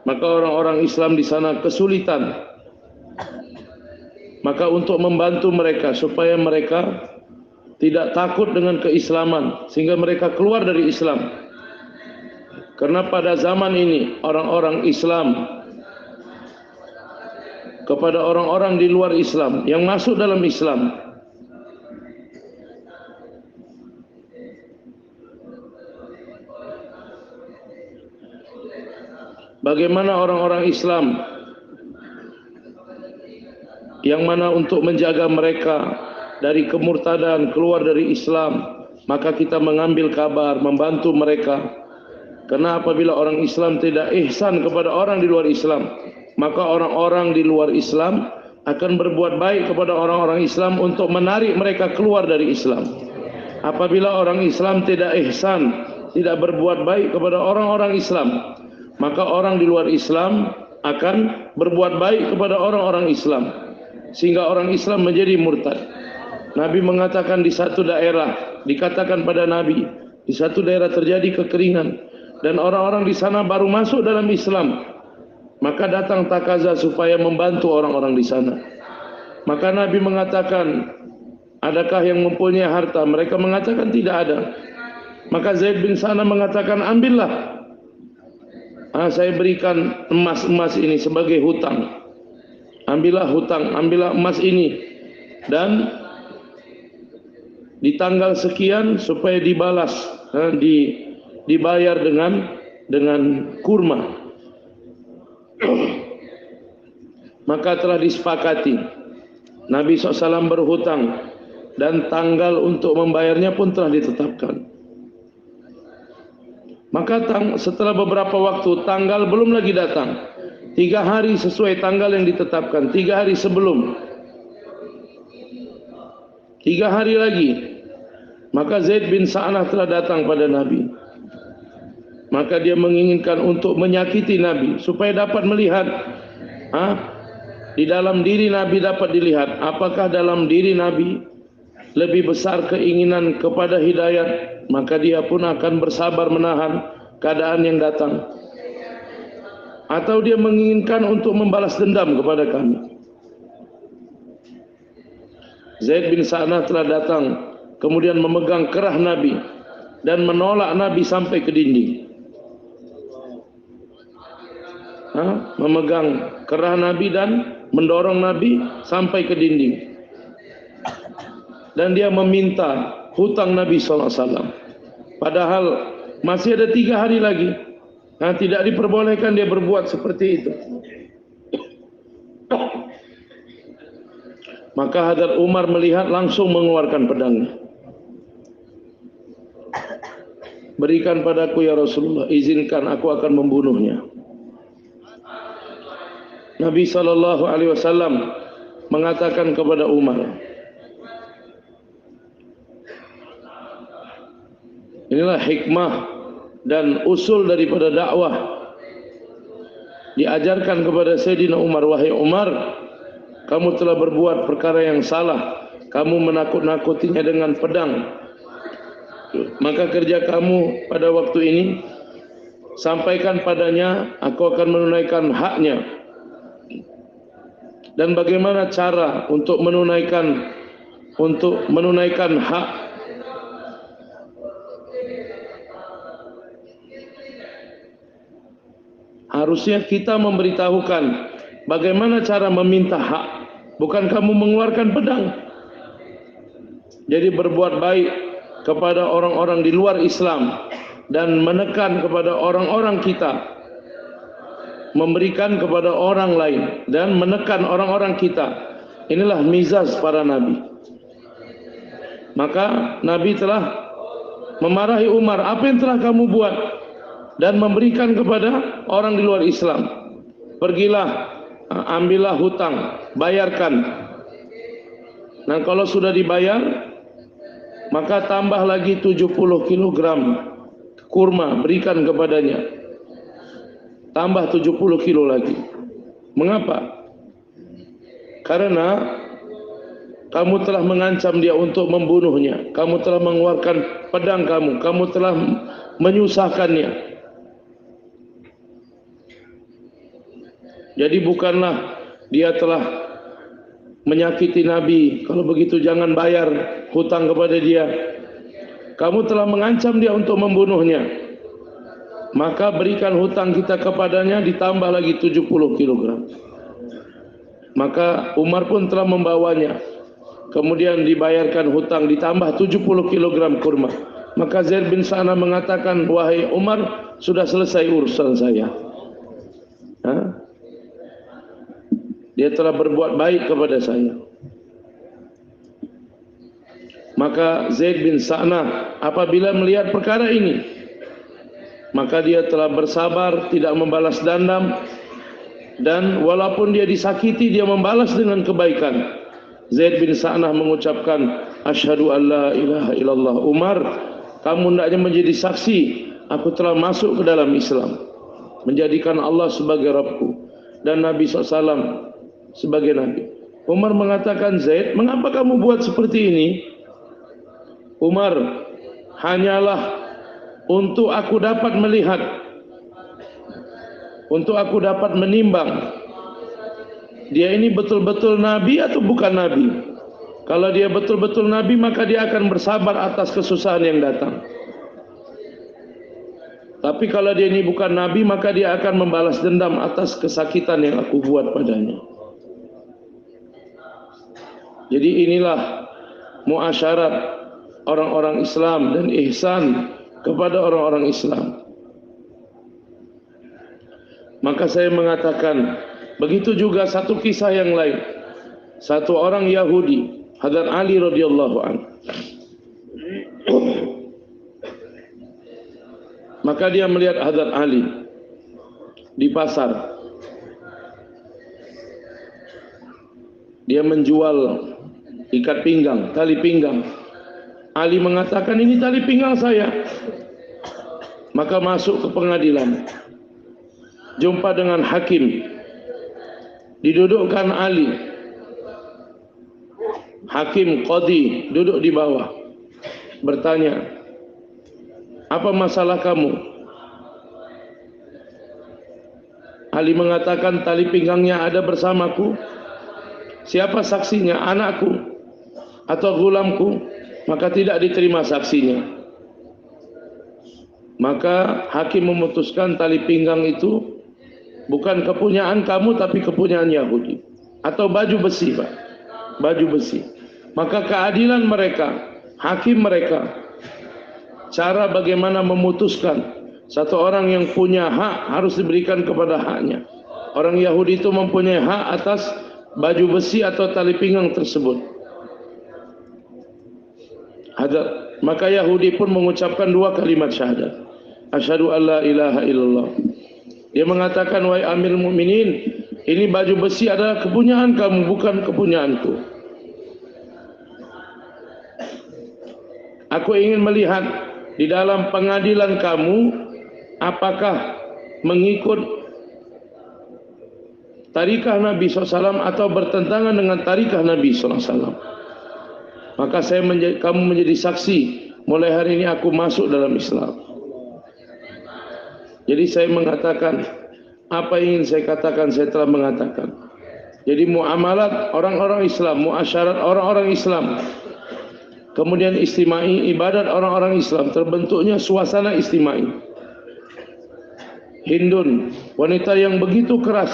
S1: maka orang-orang Islam di sana kesulitan. Maka untuk membantu mereka supaya mereka tidak takut dengan keislaman, sehingga mereka keluar dari Islam. Karena pada zaman ini orang-orang Islam kepada orang-orang di luar Islam yang masuk dalam Islam, bagaimana orang-orang Islam yang mana untuk menjaga mereka dari kemurtadan, keluar dari Islam, maka kita mengambil kabar, membantu mereka. Karena apabila orang Islam tidak ihsan kepada orang di luar Islam, maka orang-orang di luar Islam akan berbuat baik kepada orang-orang Islam untuk menarik mereka keluar dari Islam. Apabila orang Islam tidak ihsan, tidak berbuat baik kepada orang-orang Islam, maka orang di luar Islam akan berbuat baik kepada orang-orang Islam, sehingga orang Islam menjadi murtad. Nabi mengatakan di satu daerah, dikatakan pada Nabi, di satu daerah terjadi kekeringan, dan orang-orang di sana baru masuk dalam Islam. Maka datang takaza supaya membantu orang-orang di sana. Maka Nabi mengatakan, adakah yang mempunyai harta? Mereka mengatakan tidak ada. Maka Zaid bin Sa'nah mengatakan, ambillah. Saya berikan emas-emas ini sebagai hutang. Ambillah hutang, ambillah emas ini. Dan di tanggal sekian supaya dibalas, dibayar dengan kurma. Maka telah disepakati. Nabi SAW berhutang dan tanggal untuk membayarnya pun telah ditetapkan. Maka setelah beberapa waktu tanggal belum lagi datang. 3 hari sesuai tanggal yang ditetapkan. 3 hari sebelum. 3 hari lagi. Maka Zaid bin Sa'nah telah datang pada Nabi. Maka dia menginginkan untuk menyakiti Nabi supaya dapat melihat di dalam diri Nabi dapat dilihat apakah dalam diri Nabi lebih besar keinginan kepada hidayat, maka dia pun akan bersabar menahan keadaan yang datang, atau dia menginginkan untuk membalas dendam kepada kami. Zaid bin Sa'nah telah datang kemudian memegang kerah Nabi dan menolak Nabi sampai ke dinding. Memegang kerah Nabi dan mendorong Nabi sampai ke dinding. Dan dia meminta hutang Nabi SAW. Padahal masih ada 3 hari lagi. Tidak diperbolehkan dia berbuat seperti itu. Maka Hadrat Umar melihat langsung mengeluarkan pedangnya. Berikan padaku ya Rasulullah, izinkan aku akan membunuhnya. Nabi SAW mengatakan kepada Umar, inilah hikmah dan usul daripada dakwah. Diajarkan kepada Sayyidina Umar, wahai Umar, kamu telah berbuat perkara yang salah. Kamu menakut-nakutinya dengan pedang. Maka kerja kamu pada waktu ini, sampaikan padanya, aku akan menunaikan haknya. Dan bagaimana cara untuk menunaikan hak? Harusnya kita memberitahukan bagaimana cara meminta hak, bukan kamu mengeluarkan pedang. Jadi berbuat baik kepada orang-orang di luar Islam dan menekan kepada orang-orang kita, memberikan kepada orang lain dan menekan orang-orang kita. Inilah mizaz para nabi. Maka Nabi telah memarahi Umar, apa yang telah kamu buat, dan memberikan kepada orang di luar Islam. Pergilah, ambillah hutang, bayarkan. Nah, kalau sudah dibayar, maka tambah lagi 70 kilogram kurma, berikan kepadanya. Tambah 70 kilo lagi. Mengapa? Karena kamu telah mengancam dia untuk membunuhnya. Kamu telah mengeluarkan pedang kamu. Kamu telah menyusahkannya. Jadi bukanlah dia telah menyakiti Nabi. Kalau begitu jangan bayar hutang kepada dia. Kamu telah mengancam dia untuk membunuhnya. Maka berikan hutang kita kepadanya ditambah lagi 70 kilogram. Maka Umar pun telah membawanya. Kemudian dibayarkan hutang ditambah 70 kilogram kurma. Maka Zaid bin Sa'nah mengatakan, wahai Umar, sudah selesai urusan saya. Dia telah berbuat baik kepada saya. Maka Zaid bin Sa'nah apabila melihat perkara ini, maka dia telah bersabar, tidak membalas dendam, dan walaupun dia disakiti, dia membalas dengan kebaikan. Zaid bin Sa'nah mengucapkan, asyhadu an la ilaha illallah. Umar, kamu hendaknya menjadi saksi, aku telah masuk ke dalam Islam, menjadikan Allah sebagai Rabbku dan Nabi SAW sebagai Nabi. Umar mengatakan, Zaid, mengapa kamu buat seperti ini? Umar, hanyalah untuk aku dapat melihat, untuk aku dapat menimbang, dia ini betul-betul Nabi atau bukan Nabi. Kalau dia betul-betul Nabi, maka dia akan bersabar atas kesusahan yang datang. Tapi kalau dia ini bukan Nabi, maka dia akan membalas dendam atas kesakitan yang aku buat padanya. Jadi inilah muasyarat orang-orang Islam dan ihsan kepada orang-orang Islam. Maka saya mengatakan, begitu juga satu kisah yang lain. Satu orang Yahudi Hadrat Ali radhiyallahu anhu. Maka dia melihat Hadrat Ali di pasar. Dia menjual ikat pinggang, tali pinggang. Ali mengatakan, ini tali pinggang saya. Maka masuk ke pengadilan. Jumpa dengan hakim. Didudukkan Ali. Hakim qadhi duduk di bawah. Bertanya, apa masalah kamu? Ali mengatakan, tali pinggangnya ada bersamaku. Siapa saksinya? Anakku atau gulamku? Maka tidak diterima saksinya. Maka hakim memutuskan tali pinggang itu bukan kepunyaan kamu, tapi kepunyaan Yahudi. Atau baju besi, Pak. Baju besi. Maka keadilan mereka, hakim mereka, cara bagaimana memutuskan satu orang yang punya hak harus diberikan kepada haknya. Orang Yahudi itu mempunyai hak atas baju besi atau tali pinggang tersebut. Maka Yahudi pun mengucapkan 2 kalimat syahadat. Asyhadu an la ilaha illallah. Dia mengatakan, wahai Amirul Mukminin, ini baju besi adalah kepunyaan kamu, bukan kepunyaanku. Aku ingin melihat di dalam pengadilan kamu apakah mengikut tarikah Nabi SAW atau bertentangan dengan tarikah Nabi SAW. Maka kamu menjadi saksi. Mulai hari ini aku masuk dalam Islam. Jadi saya mengatakan, apa yang ingin saya katakan, saya telah mengatakan. Jadi muamalat orang-orang Islam, muasyarat orang-orang Islam, kemudian istimai, ibadat orang-orang Islam, terbentuknya suasana istimai. Hindun, wanita yang begitu keras,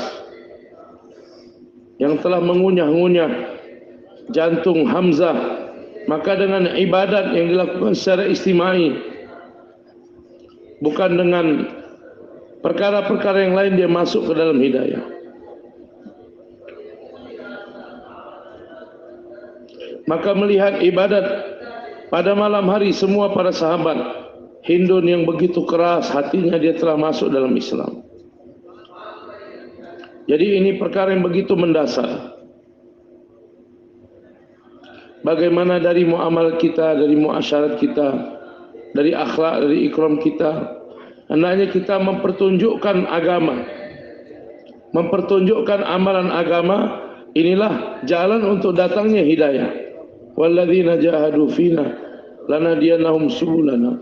S1: yang telah mengunyah-ngunyah jantung Hamzah, maka dengan ibadat yang dilakukan secara istimai, bukan dengan perkara-perkara yang lain, dia masuk ke dalam hidayah. Maka melihat ibadat pada malam hari semua para sahabat Hindun yang begitu keras hatinya, dia telah masuk dalam Islam. Jadi ini perkara yang begitu mendasar. Bagaimana dari muamalah kita, dari muasyarat kita, dari akhlak, dari ikram kita, hendaknya kita mempertunjukkan agama, mempertunjukkan amalan agama. Inilah jalan untuk datangnya hidayah. Walladzina jahadu fina lanadiyanahum subulana.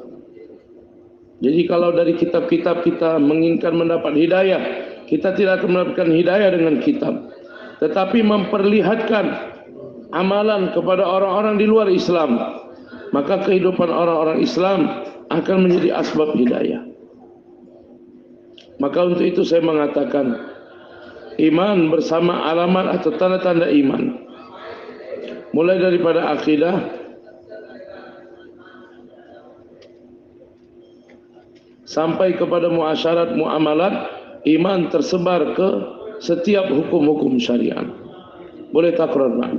S1: Jadi kalau dari kitab-kitab kita menginginkan mendapat hidayah, kita tidak akan mendapatkan hidayah dengan kitab, tetapi memperlihatkan amalan kepada orang-orang di luar Islam, maka kehidupan orang-orang Islam akan menjadi asbab hidayah. Maka untuk itu saya mengatakan, iman bersama alamat atau tanda-tanda iman, mulai daripada akidah, sampai kepada muasyarat, muamalat, iman tersebar ke setiap hukum-hukum syariat. Boleh takrar, Pak?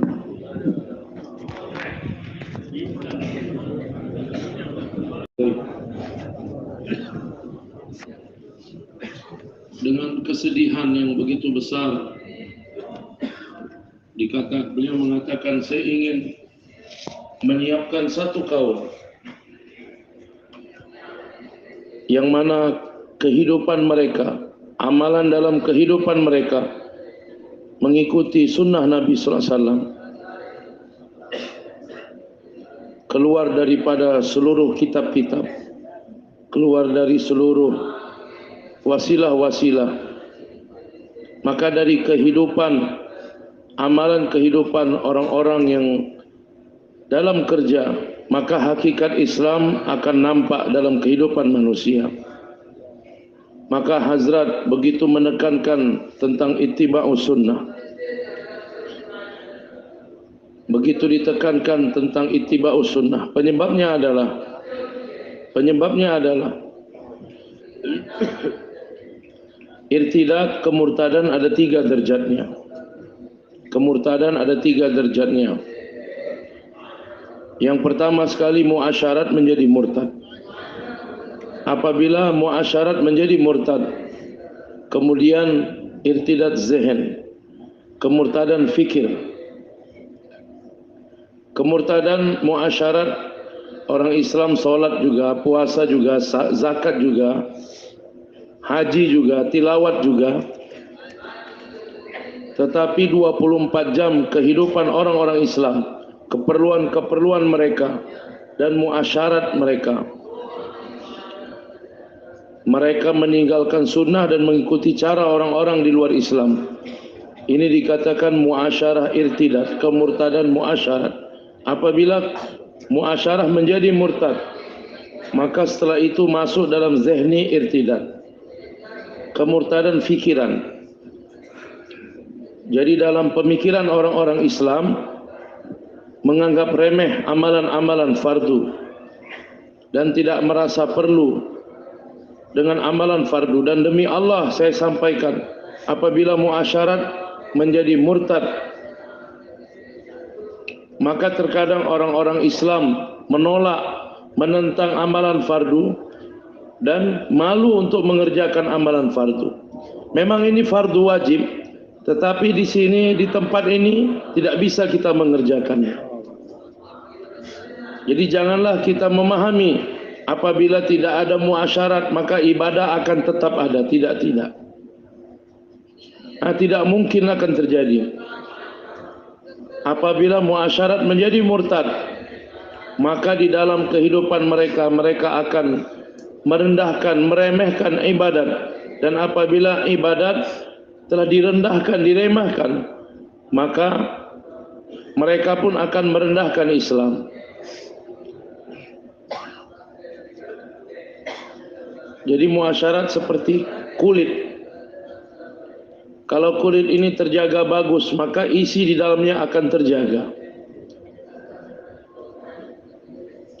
S1: Dengan kesedihan yang begitu besar, beliau mengatakan, saya ingin menyiapkan satu kaum yang mana kehidupan mereka, amalan dalam kehidupan mereka mengikuti sunnah Nabi SAW, keluar daripada seluruh kitab-kitab, keluar dari seluruh wasilah-wasilah. Maka dari kehidupan, amalan kehidupan orang-orang yang dalam kerja, maka hakikat Islam akan nampak dalam kehidupan manusia. Maka Hazrat begitu menekankan tentang ittiba'us sunnah, begitu ditekankan tentang ittiba'us sunnah. Penyebabnya adalah irtidad, kemurtadan ada 3 derajatnya. Kemurtadan ada 3 derajatnya. Yang pertama sekali, muasyarat menjadi murtad. Apabila muasyarat menjadi murtad, kemudian irtidad zihn, kemurtadan fikir. Kemurtadan muasyarat, orang Islam solat juga, puasa juga, zakat juga, haji juga, tilawat juga. Tetapi 24 jam kehidupan orang-orang Islam, keperluan-keperluan mereka dan muasyarat mereka, mereka meninggalkan sunnah dan mengikuti cara orang-orang di luar Islam. Ini dikatakan muasyarah irtidad, kemurtadan muasyarat. Apabila muasyarah menjadi murtad, maka setelah itu masuk dalam zihni irtidad, kemurtadan fikiran. Jadi dalam pemikiran orang-orang Islam, menganggap remeh amalan-amalan fardu dan tidak merasa perlu dengan amalan fardu. Dan demi Allah saya sampaikan, apabila muasyarat menjadi murtad, maka terkadang orang-orang Islam menolak, menentang amalan fardu dan malu untuk mengerjakan amalan fardu. Memang ini fardu wajib, tetapi di sini, di tempat ini tidak bisa kita mengerjakannya. Jadi janganlah kita memahami apabila tidak ada muasyarat maka ibadah akan tetap ada. Tidak. Tidak mungkin akan terjadi. Apabila muasyarat menjadi murtad, maka di dalam kehidupan mereka, mereka akan merendahkan, meremehkan ibadat. Dan apabila ibadat telah direndahkan, diremehkan, maka mereka pun akan merendahkan Islam. Jadi muasyarat seperti kulit. Kalau kulit ini terjaga bagus, maka isi di dalamnya akan terjaga.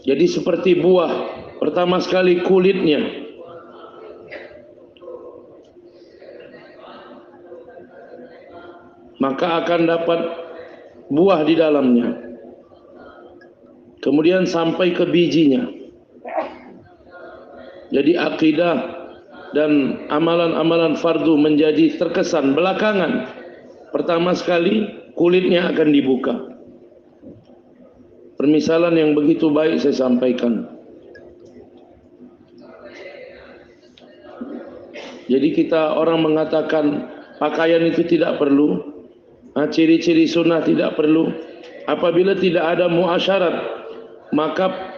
S1: Jadi seperti buah, pertama sekali kulitnya. Maka akan dapat buah di dalamnya. Kemudian sampai ke bijinya. Jadi akidah dan amalan-amalan fardu menjadi terkesan belakangan. Pertama sekali kulitnya akan dibuka. Permisalan yang begitu baik saya sampaikan. Jadi kita orang mengatakan pakaian itu tidak perlu, ciri-ciri sunnah tidak perlu. Apabila tidak ada muasyarat, maka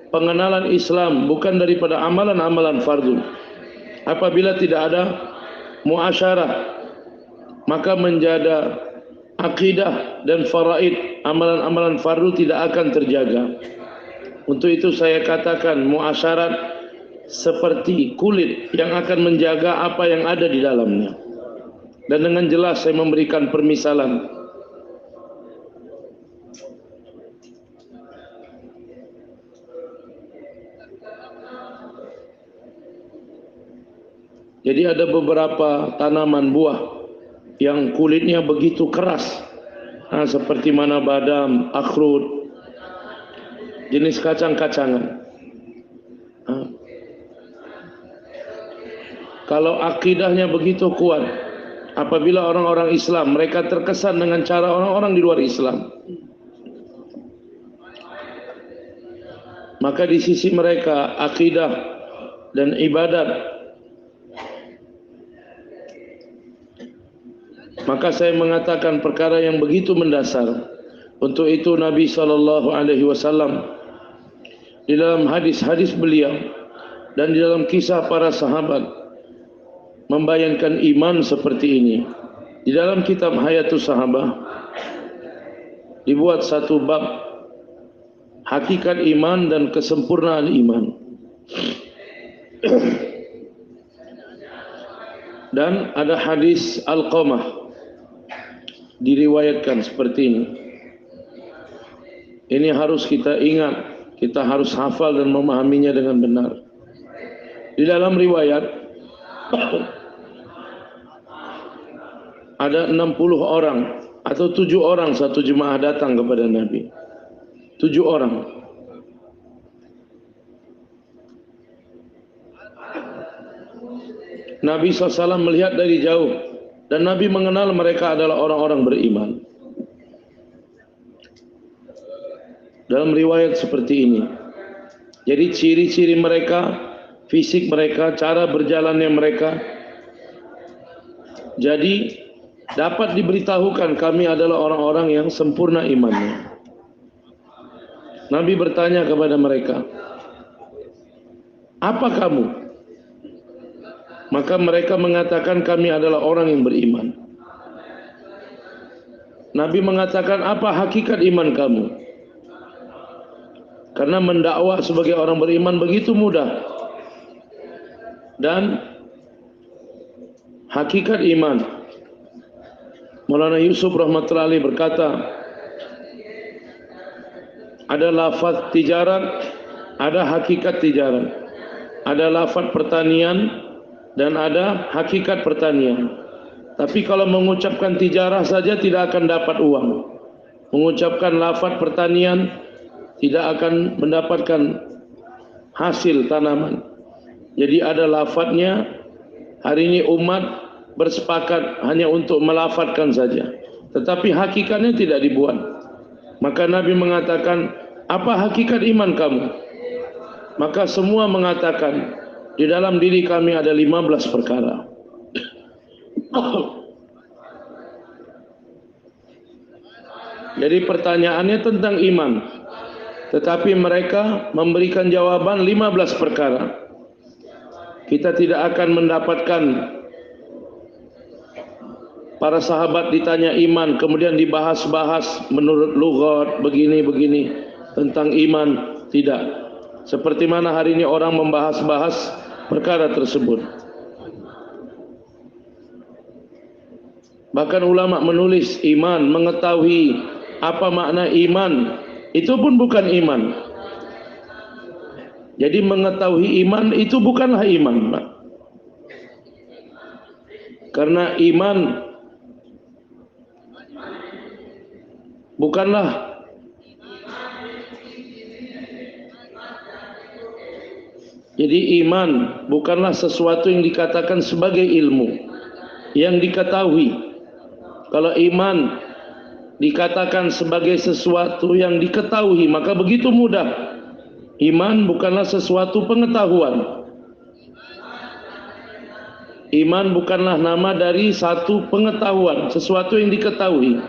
S1: pengenalan Islam bukan daripada amalan-amalan fardu. Apabila tidak ada muasyarah, maka menjadi akidah dan faraid, amalan-amalan fardu tidak akan terjaga. Untuk itu saya katakan muasyarat seperti kulit yang akan menjaga apa yang ada di dalamnya. Dan dengan jelas saya memberikan permisalan. Jadi ada beberapa tanaman buah yang kulitnya begitu keras, seperti mana badam, akhrut, jenis kacang-kacangan. Kalau akidahnya begitu kuat, apabila orang-orang Islam, mereka terkesan dengan cara orang-orang di luar Islam, maka di sisi mereka akidah dan ibadat, maka saya mengatakan perkara yang begitu mendasar. Untuk itu Nabi SAW di dalam hadis-hadis beliau dan di dalam kisah para sahabat membayangkan iman seperti ini. Di dalam kitab Hayatus Sahabah dibuat satu bab hakikat iman dan kesempurnaan iman. Dan ada hadis Alqamah diriwayatkan seperti ini. Ini harus kita ingat, kita harus hafal dan memahaminya dengan benar. Di dalam riwayat ada 60 orang atau 7 orang satu jemaah datang kepada Nabi. 7 orang. Nabi SAW melihat dari jauh dan Nabi mengenal mereka adalah orang-orang beriman. Dalam riwayat seperti ini. Jadi ciri-ciri mereka, fisik mereka, cara berjalannya mereka. Jadi dapat diberitahukan kami adalah orang-orang yang sempurna imannya. Nabi bertanya kepada mereka, apa kamu? Maka mereka mengatakan kami adalah orang yang beriman. Nabi mengatakan apa hakikat iman kamu? Karena mendakwah sebagai orang beriman begitu mudah. Dan hakikat iman, Maulana Yusuf rahmatullahi alaih berkata, ada lafaz tijarat, ada hakikat tijarat. Ada lafaz pertanian dan ada hakikat pertanian. Tapi kalau mengucapkan tijarah saja tidak akan dapat uang. Mengucapkan lafaz pertanian tidak akan mendapatkan hasil tanaman. Jadi ada lafaznya. Hari ini umat bersepakat hanya untuk melafazkan saja, tetapi hakikatnya tidak dibuat. Maka Nabi mengatakan, apa hakikat iman kamu? Maka semua mengatakan, di dalam diri kami ada 15 perkara. Jadi pertanyaannya tentang iman, tetapi mereka memberikan jawaban 15 perkara. Kita tidak akan mendapatkan para sahabat ditanya iman, kemudian dibahas-bahas menurut lughat begini-begini tentang iman. Tidak. Seperti mana hari ini orang membahas-bahas perkara tersebut. Bahkan ulama menulis iman, mengetahui apa makna iman, itu pun bukan iman. Jadi mengetahui iman itu bukanlah iman, Pak. Karena iman bukanlah sesuatu yang dikatakan sebagai ilmu yang diketahui. Kalau iman dikatakan sebagai sesuatu yang diketahui, maka begitu mudah. Iman bukanlah sesuatu pengetahuan. Iman bukanlah nama dari satu pengetahuan, sesuatu yang diketahui.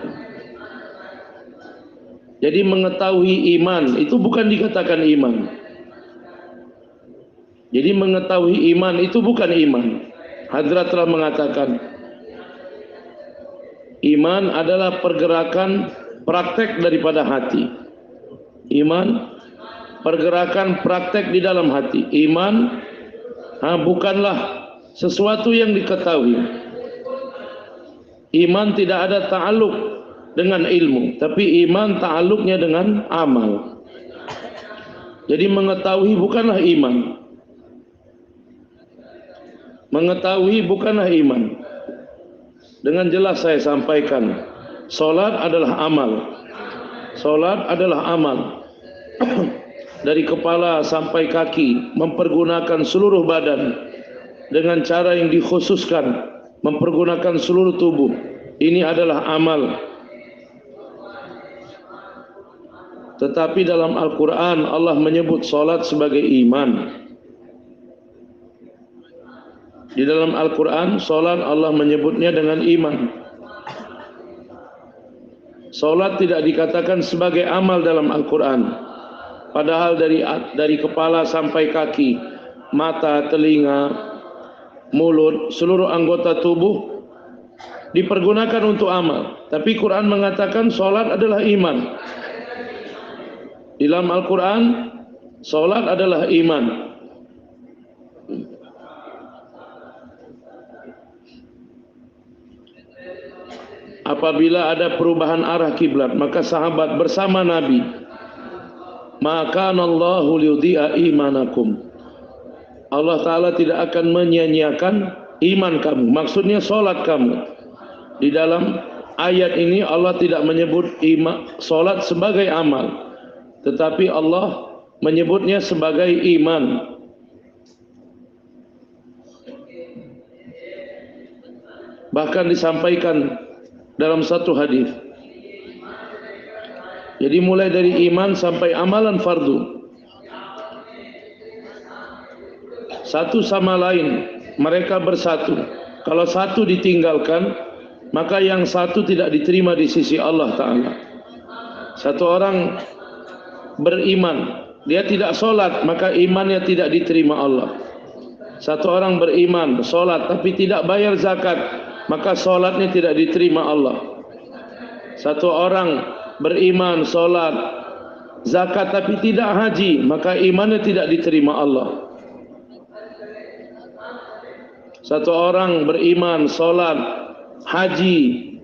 S1: Jadi mengetahui iman itu bukan dikatakan iman. Jadi mengetahui iman itu bukan iman. Hadrat telah mengatakan, iman adalah pergerakan praktek daripada hati. Iman pergerakan praktek di dalam hati. Iman bukanlah sesuatu yang diketahui. Iman tidak ada ta'aluk dengan ilmu, tapi iman ta'aluknya dengan amal. Jadi mengetahui bukanlah iman. Mengetahui bukanlah iman. Dengan jelas saya sampaikan, solat adalah amal. Solat adalah amal. Dari kepala sampai kaki, mempergunakan seluruh badan dengan cara yang dikhususkan, mempergunakan seluruh tubuh. Ini adalah amal. Tetapi dalam Al-Quran Allah menyebut solat sebagai iman. Di dalam Al-Quran solat Allah menyebutnya dengan iman. Solat tidak dikatakan sebagai amal dalam Al-Quran. Padahal dari kepala sampai kaki, mata, telinga, mulut, seluruh anggota tubuh dipergunakan untuk amal. Tapi Quran mengatakan solat adalah iman. Di dalam Al-Quran, solat adalah iman. Apabila ada perubahan arah kiblat, maka sahabat bersama Nabi, maka Allahu liyudhi'a imanakum. Allah Ta'ala tidak akan menyia-nyiakan iman kamu. Maksudnya solat kamu. Di dalam ayat ini Allah tidak menyebut solat sebagai amal. tetapi Allah menyebutnya sebagai iman. Bahkan disampaikan dalam satu hadis. Jadi mulai dari iman sampai amalan fardu, satu sama lain mereka bersatu. Kalau satu ditinggalkan, maka yang satu tidak diterima di sisi Allah Ta'ala. Satu orang beriman, dia tidak solat, maka imannya tidak diterima Allah. Satu orang beriman, solat tapi tidak bayar zakat, maka solatnya tidak diterima Allah. Satu orang beriman, solat, zakat tapi tidak haji, maka imannya tidak diterima Allah. Satu orang beriman, solat, haji,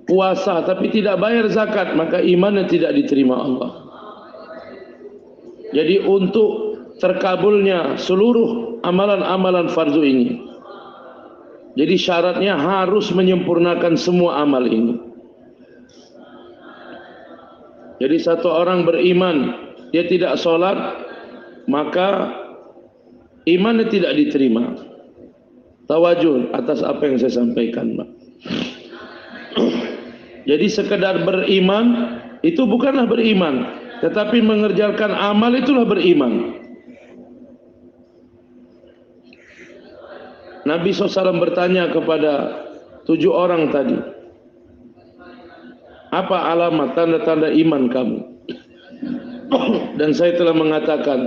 S1: puasa tapi tidak bayar zakat, maka imannya tidak diterima Allah. Jadi untuk terkabulnya seluruh amalan-amalan fardu ini, jadi syaratnya harus menyempurnakan semua amal ini. Jadi satu orang beriman, dia tidak solat, maka imannya tidak diterima. Tawajuh atas apa yang saya sampaikan, Pak. Jadi sekedar beriman itu bukanlah beriman, tetapi mengerjakan amal itulah beriman. Nabi SAW bertanya kepada 7 orang tadi, apa alamat tanda-tanda iman kamu? Dan saya telah mengatakan,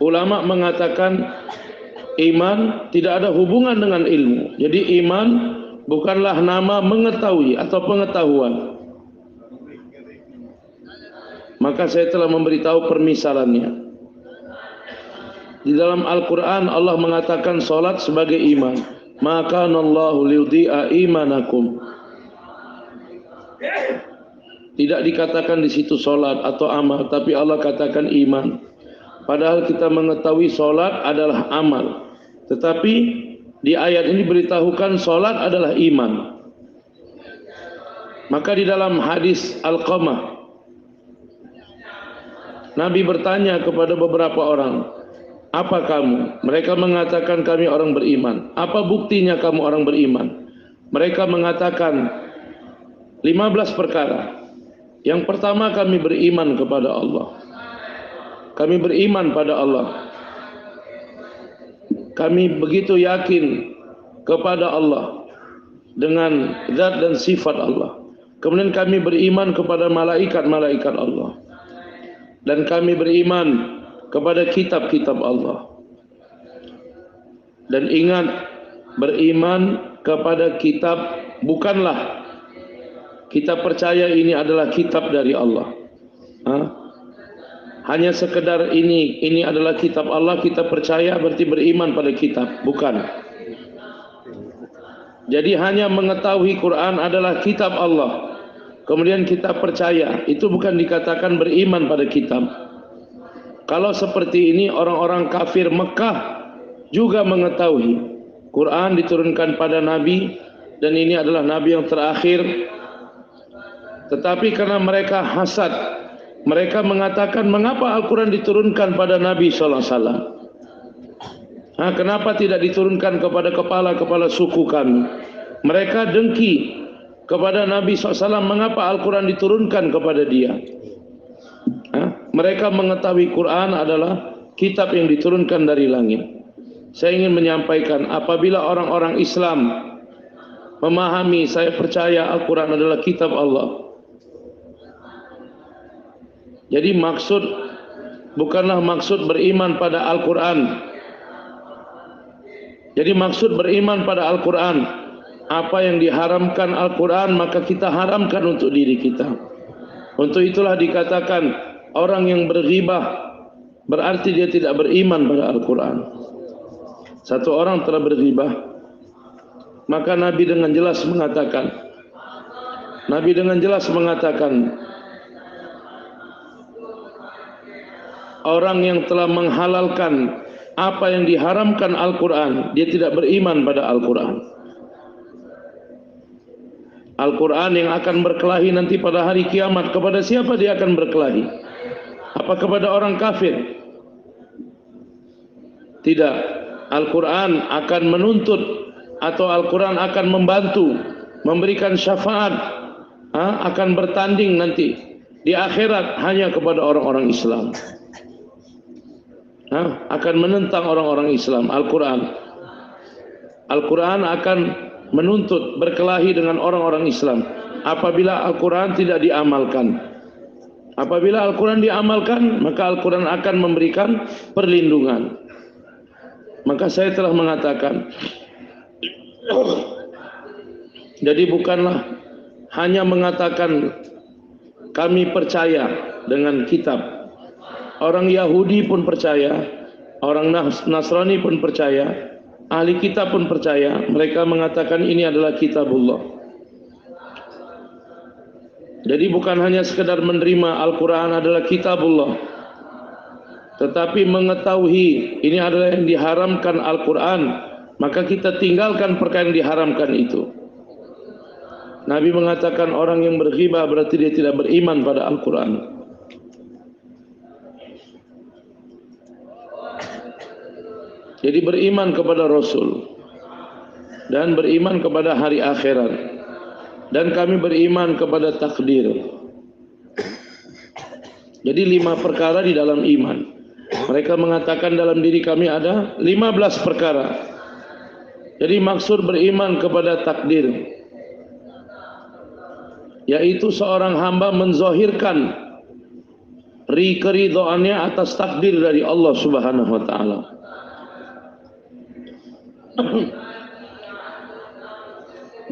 S1: ulama mengatakan iman tidak ada hubungan dengan ilmu. Jadi iman bukanlah nama mengetahui atau pengetahuan. Maka saya telah memberitahu permisalannya. Di dalam Al-Quran Allah mengatakan solat sebagai iman. Maka Allahu liyudhi'a imanakum. Tidak dikatakan di situ solat atau amal, tapi Allah katakan iman. Padahal kita mengetahui solat adalah amal, tetapi di ayat ini beritahukan solat adalah iman. Maka di dalam hadis Al-Qamah, Nabi bertanya kepada beberapa orang, apa kamu? Mereka mengatakan kami orang beriman. Apa buktinya kamu orang beriman? Mereka mengatakan 15 perkara. Yang pertama, kami beriman kepada Allah. Kami beriman pada Allah. Kami begitu yakin kepada Allah dengan zat dan sifat Allah. Kemudian kami beriman kepada malaikat-malaikat Allah. Dan kami beriman kepada kitab-kitab Allah. Dan ingat, beriman kepada kitab bukanlah kita percaya ini adalah kitab dari Allah. Hanya sekedar ini adalah kitab Allah, kita percaya berarti beriman pada kitab. Bukan. Jadi hanya mengetahui Quran adalah kitab Allah, kemudian kita percaya, itu bukan dikatakan beriman pada kitab. Kalau seperti ini, orang-orang kafir Mekah juga mengetahui Quran diturunkan pada Nabi, dan ini adalah Nabi yang terakhir. Tetapi karena mereka hasad, mereka mengatakan, mengapa Al-Quran diturunkan pada Nabi SAW? Kenapa tidak diturunkan kepada kepala-kepala suku kami? Mereka dengki kepada Nabi SAW, mengapa Al-Quran diturunkan kepada dia? Mereka mengetahui Quran adalah kitab yang diturunkan dari langit. Saya ingin menyampaikan, apabila orang-orang Islam memahami, saya percaya Al-Quran adalah kitab Allah. Jadi maksud, bukanlah maksud beriman pada Al-Quran. Jadi maksud beriman pada Al-Quran, apa yang diharamkan Al-Quran maka kita haramkan untuk diri kita. Untuk itulah dikatakan orang yang berghibah berarti dia tidak beriman pada Al-Quran. Satu orang telah berghibah, maka Nabi dengan jelas mengatakan, orang yang telah menghalalkan apa yang diharamkan Al-Quran, dia tidak beriman pada Al-Quran. Al-Quran yang akan berkelahi nanti pada hari kiamat, kepada siapa dia akan berkelahi? Apa kepada orang kafir? Tidak. Al-Quran akan menuntut atau Al-Quran akan membantu, memberikan syafaat, akan bertanding nanti di akhirat hanya kepada orang-orang Islam. Akan menentang orang-orang Islam. Al-Quran akan menuntut berkelahi dengan orang-orang Islam apabila Al-Quran tidak diamalkan. Apabila Al-Quran diamalkan, maka Al-Quran akan memberikan perlindungan. Maka saya telah mengatakan, jadi bukanlah hanya mengatakan kami percaya dengan kitab. Orang Yahudi pun percaya, orang Nasrani pun percaya, ahli kitab pun percaya. Mereka mengatakan ini adalah kitabullah. Jadi bukan hanya sekedar menerima Al-Quran adalah kitabullah, tetapi mengetahui ini adalah yang diharamkan Al-Quran, maka kita tinggalkan perkara yang diharamkan itu. Nabi mengatakan orang yang berghibah berarti dia tidak beriman pada Al-Quran. Jadi beriman kepada Rasul dan beriman kepada hari akhirat, dan kami beriman kepada takdir. Jadi 5 perkara di dalam iman. Mereka mengatakan dalam diri kami ada 15 perkara. Jadi maksud beriman kepada takdir, yaitu seorang hamba menzahirkan keridhaannya atas takdir dari Allah Subhanahu wa taala.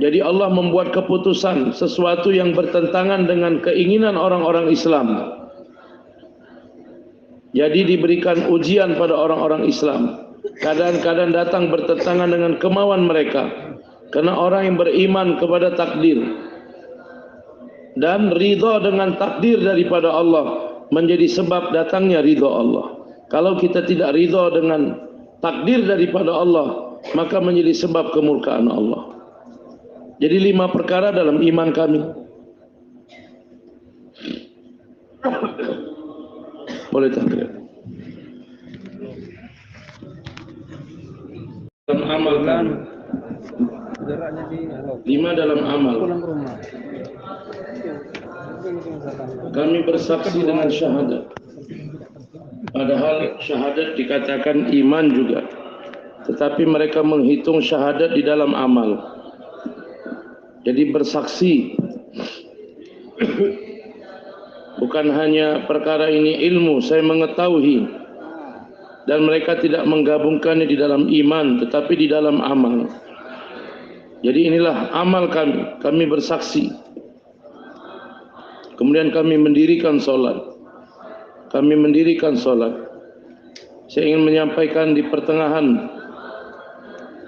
S1: Jadi Allah membuat keputusan sesuatu yang bertentangan dengan keinginan orang-orang Islam. Jadi diberikan ujian pada orang-orang Islam. Kadang-kadang datang bertentangan dengan kemauan mereka. Karena orang yang beriman kepada takdir dan ridha dengan takdir daripada Allah menjadi sebab datangnya ridha Allah. Kalau kita tidak ridha dengan takdir daripada Allah, maka menjadi sebab kemurkaan Allah. Jadi 5 perkara dalam iman kami. Boleh takdir. Dalam amal kami. 5 dalam amal. Kami bersaksi dengan syahadat. Padahal syahadat dikatakan iman juga. Tetapi mereka menghitung syahadat di dalam amal. Jadi bersaksi bukan hanya perkara ini ilmu, saya mengetahui, dan mereka tidak menggabungkannya di dalam iman tetapi di dalam amal. Jadi inilah amal kami bersaksi. Kemudian kami mendirikan solat. Saya ingin menyampaikan di pertengahan,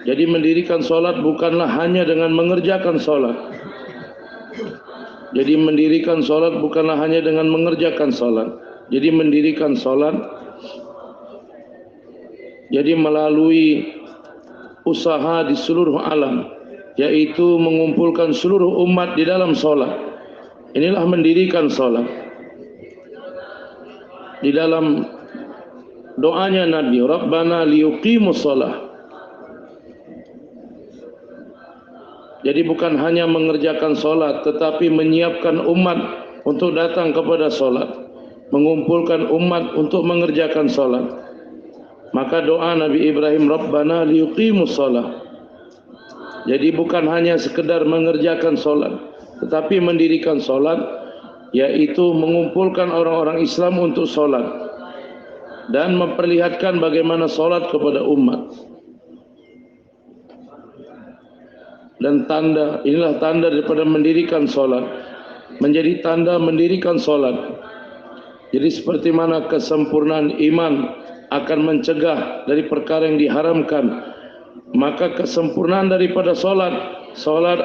S1: jadi mendirikan solat bukanlah hanya dengan mengerjakan solat. Jadi mendirikan solat bukanlah hanya dengan mengerjakan solat. Jadi mendirikan solat, jadi melalui usaha di seluruh alam, yaitu mengumpulkan seluruh umat di dalam solat. Inilah mendirikan solat. Di dalam doanya Nabi, Rabbana liyuqimus solah. Jadi bukan hanya mengerjakan solat, tetapi menyiapkan umat untuk datang kepada solat, mengumpulkan umat untuk mengerjakan solat. Maka doa Nabi Ibrahim, Rabbana liyuqimus solah. Jadi bukan hanya sekedar mengerjakan solat, tetapi mendirikan solat, yaitu mengumpulkan orang-orang Islam untuk solat dan memperlihatkan bagaimana solat kepada umat. Dan tanda, inilah tanda daripada mendirikan solat, menjadi tanda mendirikan solat. Jadi seperti mana kesempurnaan iman akan mencegah dari perkara yang diharamkan, maka kesempurnaan daripada solat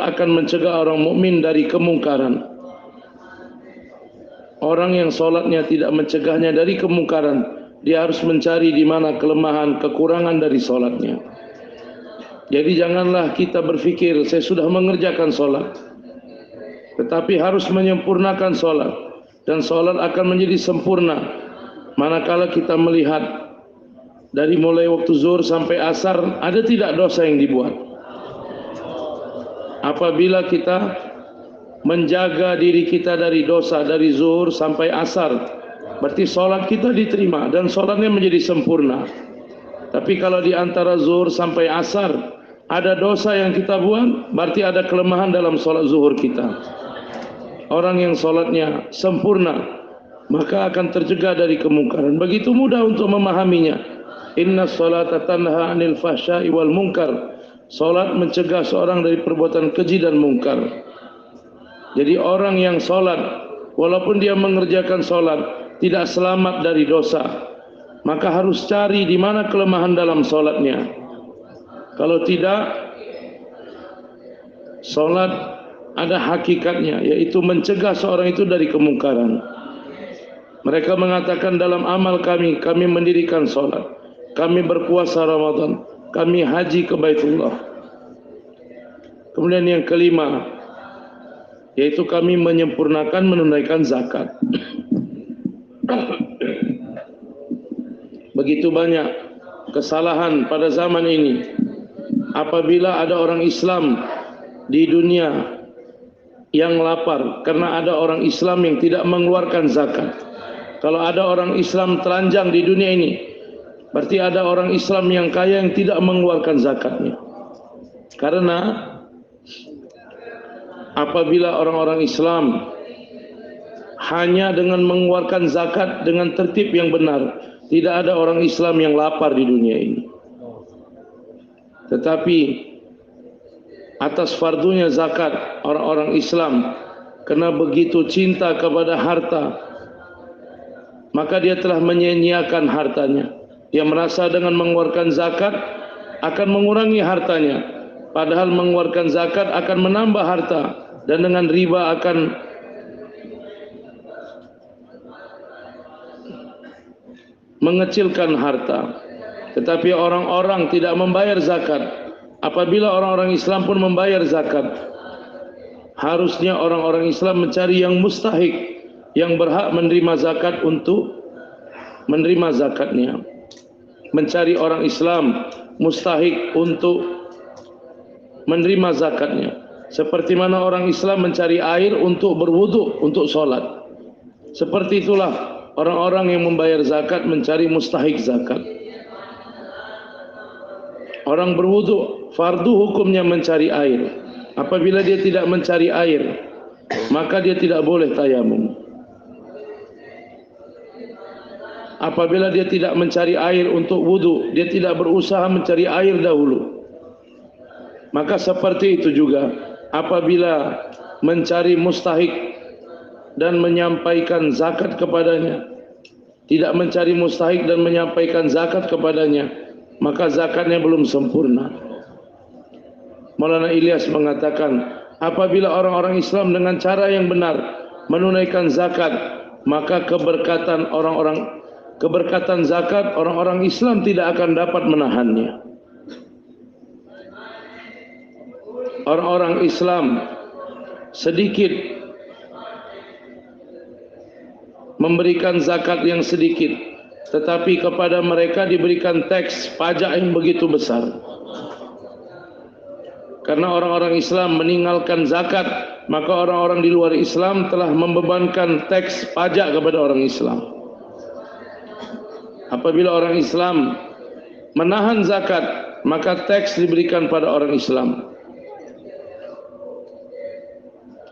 S1: akan mencegah orang mukmin dari kemungkaran. Orang yang solatnya tidak mencegahnya dari kemungkaran, dia harus mencari di mana kelemahan, kekurangan dari solatnya. Jadi janganlah kita berfikir saya sudah mengerjakan solat, tetapi harus menyempurnakan solat, dan solat akan menjadi sempurna manakala kita melihat dari mulai waktu zuhur sampai asar ada tidak dosa yang dibuat. Apabila kita menjaga diri kita dari dosa dari zuhur sampai asar, berarti solat kita diterima dan solatnya menjadi sempurna. Tapi kalau di antara zuhur sampai asar ada dosa yang kita buat, berarti ada kelemahan dalam solat zuhur kita. Orang yang solatnya sempurna maka akan tercegah dari kemungkaran. Begitu mudah untuk memahaminya. Inna salata tanha 'anil fahsya'i wal munkar. Solat mencegah seorang dari perbuatan keji dan mungkar. Jadi orang yang solat, walaupun dia mengerjakan solat, tidak selamat dari dosa, maka harus cari di mana kelemahan dalam solatnya. Kalau tidak, solat ada hakikatnya, yaitu mencegah seorang itu dari kemungkaran. Mereka mengatakan dalam amal kami mendirikan solat, kami berpuasa Ramadan, kami haji ke Baitullah. Kemudian yang kelima, yaitu kami menyempurnakan menunaikan zakat. Begitu banyak kesalahan pada zaman ini. Apabila ada orang Islam di dunia yang lapar karena ada orang Islam yang tidak mengeluarkan zakat. Kalau ada orang Islam telanjang di dunia ini, berarti ada orang Islam yang kaya yang tidak mengeluarkan zakatnya. Karena apabila orang-orang Islam hanya dengan mengeluarkan zakat dengan tertib yang benar, tidak ada orang Islam yang lapar di dunia ini. Tetapi atas fardunya zakat, orang-orang Islam karena begitu cinta kepada harta, maka dia telah menyia-nyiakan hartanya. Dia merasa dengan mengeluarkan zakat akan mengurangi hartanya, padahal mengeluarkan zakat akan menambah harta, dan dengan riba akan mengecilkan harta. Tetapi orang-orang tidak membayar zakat. Apabila orang-orang Islam pun membayar zakat, harusnya orang-orang Islam mencari yang mustahik, yang berhak menerima zakat untuk menerima zakatnya. Mencari orang Islam mustahik untuk menerima zakatnya. Seperti mana orang Islam mencari air untuk berwudu, untuk solat. Seperti itulah orang-orang yang membayar zakat mencari mustahik zakat. Orang berwudu, fardu hukumnya mencari air. Apabila dia tidak mencari air, maka dia tidak boleh tayamum. Apabila dia tidak mencari air untuk wudu, dia tidak berusaha mencari air dahulu. Maka seperti itu juga, apabila mencari mustahik dan menyampaikan zakat kepadanya, tidak mencari mustahik dan menyampaikan zakat kepadanya, maka zakatnya belum sempurna. Maulana Ilyas mengatakan, apabila orang-orang Islam dengan cara yang benar menunaikan zakat, maka keberkatan zakat orang-orang Islam tidak akan dapat menahannya. Orang-orang Islam sedikit memberikan zakat yang sedikit, tetapi kepada mereka diberikan teks pajak yang begitu besar. Karena orang-orang Islam meninggalkan zakat, maka orang-orang di luar Islam telah membebankan teks pajak kepada orang Islam. Apabila orang Islam menahan zakat, maka teks diberikan pada orang Islam.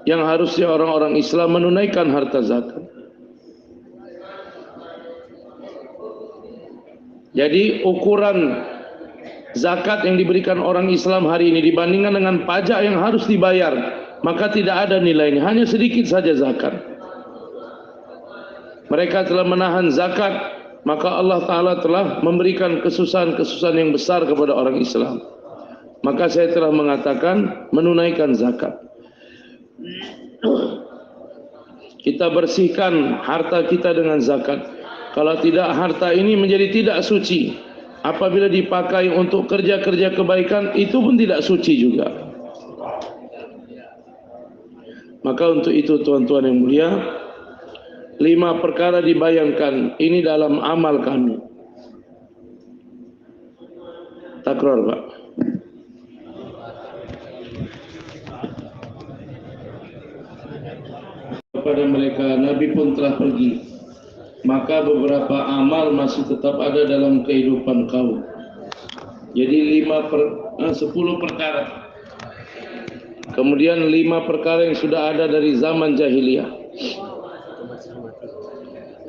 S1: Yang harusnya orang-orang Islam menunaikan harta zakat. Jadi ukuran zakat yang diberikan orang Islam hari ini dibandingkan dengan pajak yang harus dibayar, maka tidak ada nilainya, hanya sedikit saja zakat. Mereka telah menahan zakat, maka Allah Ta'ala telah memberikan kesusahan-kesusahan yang besar kepada orang Islam. Maka saya telah mengatakan menunaikan zakat. Kita bersihkan harta kita dengan zakat. Kalau tidak, harta ini menjadi tidak suci. Apabila dipakai untuk kerja-kerja kebaikan, itu pun tidak suci juga. Maka untuk itu tuan-tuan yang mulia, 5 perkara dibayangkan ini dalam amal kami. Takrar, Pak. Kepada mereka, Nabi pun telah pergi. Maka beberapa amal masih tetap ada dalam kehidupan kaum. Jadi 10 perkara. Kemudian 5 perkara yang sudah ada dari zaman jahiliyah.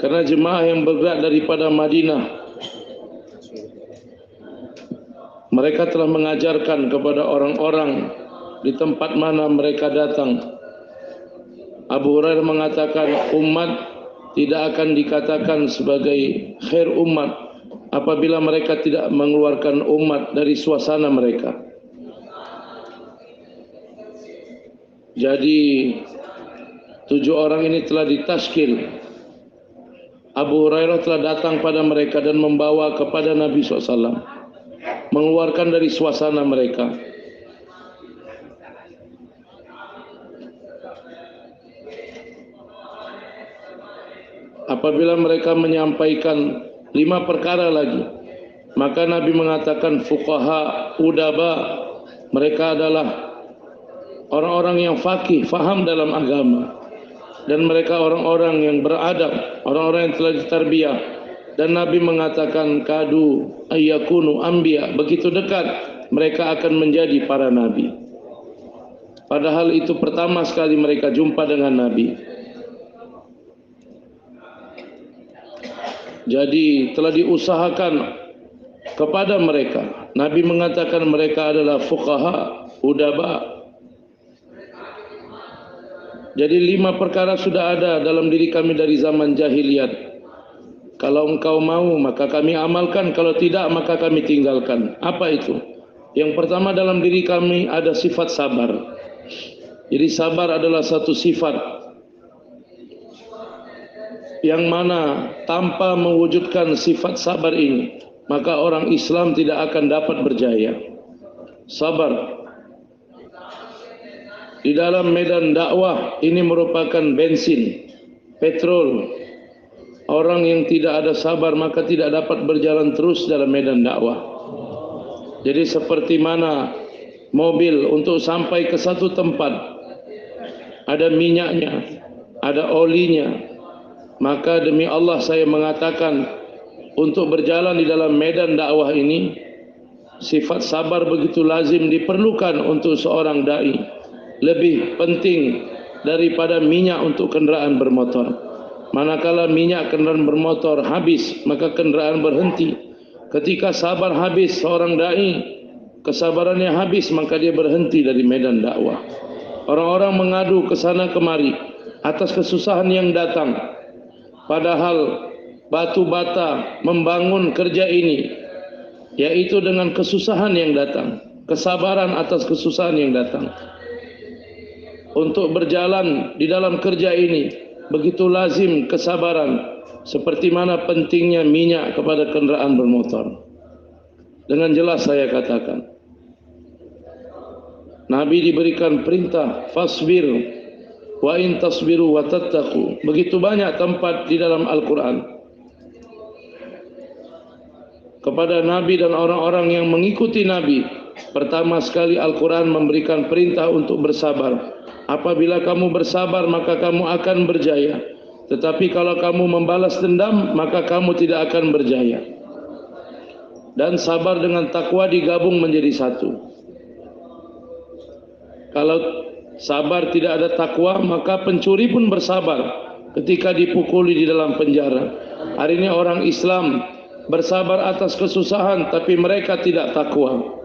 S1: Karena jemaah yang bergerak daripada Madinah, mereka telah mengajarkan kepada orang-orang di tempat mana mereka datang. Abu Hurairah mengatakan, umat tidak akan dikatakan sebagai khair umat apabila mereka tidak mengeluarkan umat dari suasana mereka. Jadi 7 orang ini telah ditashkil. Abu Hurairah telah datang pada mereka dan membawa kepada Nabi SAW, mengeluarkan dari suasana mereka. Apabila mereka menyampaikan 5 perkara lagi, maka Nabi mengatakan fuqaha, udaba, mereka adalah orang-orang yang faqih, faham dalam agama, dan mereka orang-orang yang beradab, orang-orang yang telah ditarbiyah. Dan Nabi mengatakan kadu ayyakunu anbiya, begitu dekat mereka akan menjadi para nabi. Padahal itu pertama sekali mereka jumpa dengan Nabi. Jadi telah diusahakan kepada mereka. Nabi mengatakan mereka adalah fuqaha, udaba. Jadi 5 perkara sudah ada dalam diri kami dari zaman jahiliyat. Kalau engkau mau maka kami amalkan, kalau tidak maka kami tinggalkan. Apa itu? Yang pertama, dalam diri kami ada sifat sabar. Jadi sabar adalah satu sifat yang mana tanpa mewujudkan sifat sabar ini, maka orang Islam tidak akan dapat berjaya. Sabar di dalam medan dakwah ini merupakan bensin, petrol. Orang yang tidak ada sabar maka tidak dapat berjalan terus dalam medan dakwah. Jadi seperti mana mobil untuk sampai ke satu tempat ada minyaknya, ada olinya, maka demi Allah saya mengatakan untuk berjalan di dalam medan dakwah ini, sifat sabar begitu lazim diperlukan untuk seorang dai, lebih penting daripada minyak untuk kenderaan bermotor. Manakala minyak kenderaan bermotor habis, maka kenderaan berhenti. Ketika sabar habis seorang dai, kesabarannya habis, maka dia berhenti dari medan dakwah. Orang-orang mengadu ke sana kemari atas kesusahan yang datang. Padahal batu bata membangun kerja ini, yaitu dengan kesusahan yang datang, kesabaran atas kesusahan yang datang. Untuk berjalan di dalam kerja ini begitu lazim kesabaran, seperti mana pentingnya minyak kepada kenderaan bermotor. Dengan jelas saya katakan, Nabi diberikan perintah fasbir wa in tasbiru wa tattaqu. Begitu banyak tempat di dalam Al-Quran kepada Nabi dan orang-orang yang mengikuti Nabi. Pertama sekali Al-Quran memberikan perintah untuk bersabar. Apabila kamu bersabar maka kamu akan berjaya. Tetapi kalau kamu membalas dendam maka kamu tidak akan berjaya. Dan sabar dengan takwa digabung menjadi satu. Kalau sabar tidak ada takwa, maka pencuri pun bersabar ketika dipukuli di dalam penjara. Hari ini orang Islam bersabar atas kesusahan, tapi mereka tidak takwa.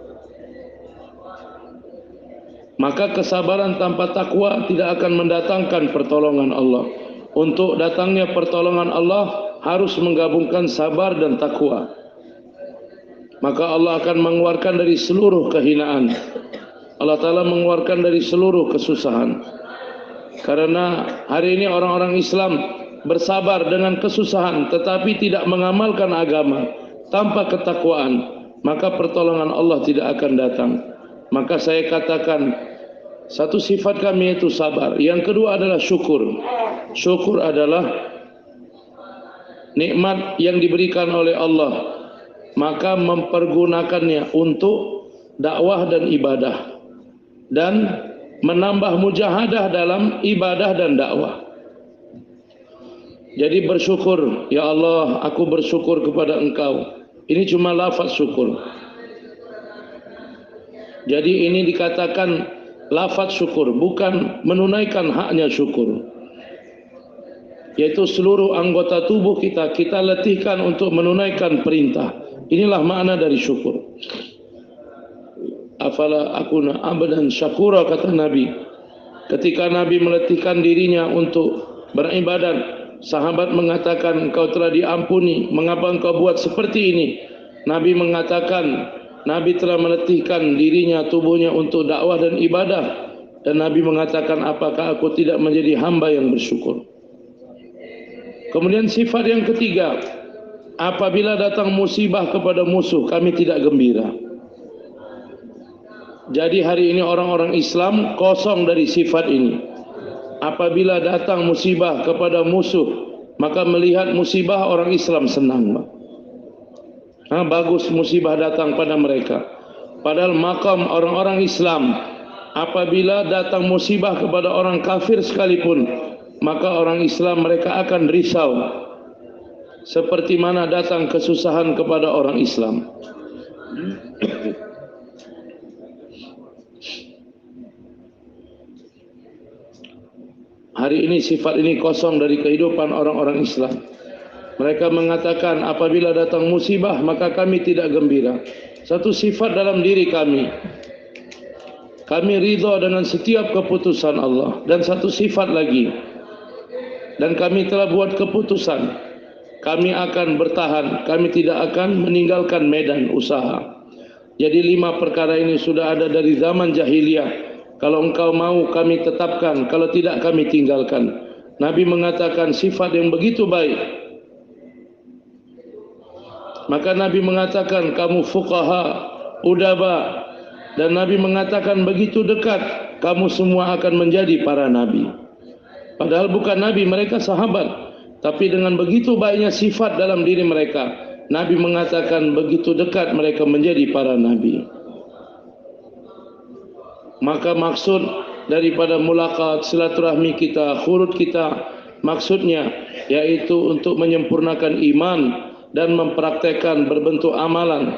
S1: Maka kesabaran tanpa takwa tidak akan mendatangkan pertolongan Allah. Untuk datangnya pertolongan Allah harus menggabungkan sabar dan takwa. Maka Allah akan mengeluarkan dari seluruh kehinaan. Allah Ta'ala mengeluarkan dari seluruh kesusahan. Karena hari ini orang-orang Islam bersabar dengan kesusahan tetapi tidak mengamalkan agama tanpa ketakwaan, maka pertolongan Allah tidak akan datang. Maka saya katakan Satu sifat kami itu sabar. Yang kedua adalah syukur. Syukur adalah nikmat yang diberikan oleh Allah, maka mempergunakannya untuk dakwah dan ibadah, dan menambah mujahadah dalam ibadah dan dakwah. Jadi bersyukur, ya Allah, aku bersyukur kepada Engkau. Ini cuma lafaz syukur. Jadi ini dikatakan lafaz syukur, bukan menunaikan haknya syukur. Yaitu seluruh anggota tubuh kita letihkan untuk menunaikan perintah. Inilah makna dari syukur. Afala akuna abdan syakura, kata Nabi. Ketika Nabi meletihkan dirinya untuk beribadat, sahabat mengatakan, engkau telah diampuni, mengapa engkau buat seperti ini? Nabi mengatakan, Nabi telah meletihkan dirinya, tubuhnya untuk dakwah dan ibadah. Dan Nabi mengatakan, apakah aku tidak menjadi hamba yang bersyukur? Kemudian sifat yang ketiga, apabila datang musibah kepada musuh, kami tidak gembira. Jadi hari ini orang-orang Islam kosong dari sifat ini. Apabila datang musibah kepada musuh, maka melihat musibah orang Islam senang. Bagus musibah datang pada mereka. Padahal makam orang-orang Islam, apabila datang musibah kepada orang kafir sekalipun, maka orang Islam mereka akan risau. Seperti mana datang kesusahan kepada orang Islam. Hari ini sifat ini kosong dari kehidupan orang-orang Islam. Mereka mengatakan apabila datang musibah maka kami tidak gembira. Satu sifat dalam diri kami. Kami ridha dengan setiap keputusan Allah. Dan satu sifat lagi. Dan kami telah buat keputusan. Kami akan bertahan. Kami tidak akan meninggalkan medan usaha. Jadi 5 perkara ini sudah ada dari zaman jahiliyah. Kalau engkau mau kami tetapkan, kalau tidak kami tinggalkan. Nabi mengatakan sifat yang begitu baik. Maka Nabi mengatakan kamu fuqaha, udaba. Dan Nabi mengatakan begitu dekat, kamu semua akan menjadi para Nabi. Padahal bukan Nabi, mereka sahabat. Tapi dengan begitu baiknya sifat dalam diri mereka, Nabi mengatakan begitu dekat mereka menjadi para Nabi. Maka maksud daripada mulaqat, silaturahmi kita, khurut kita, maksudnya yaitu untuk menyempurnakan iman dan mempraktekkan berbentuk amalan.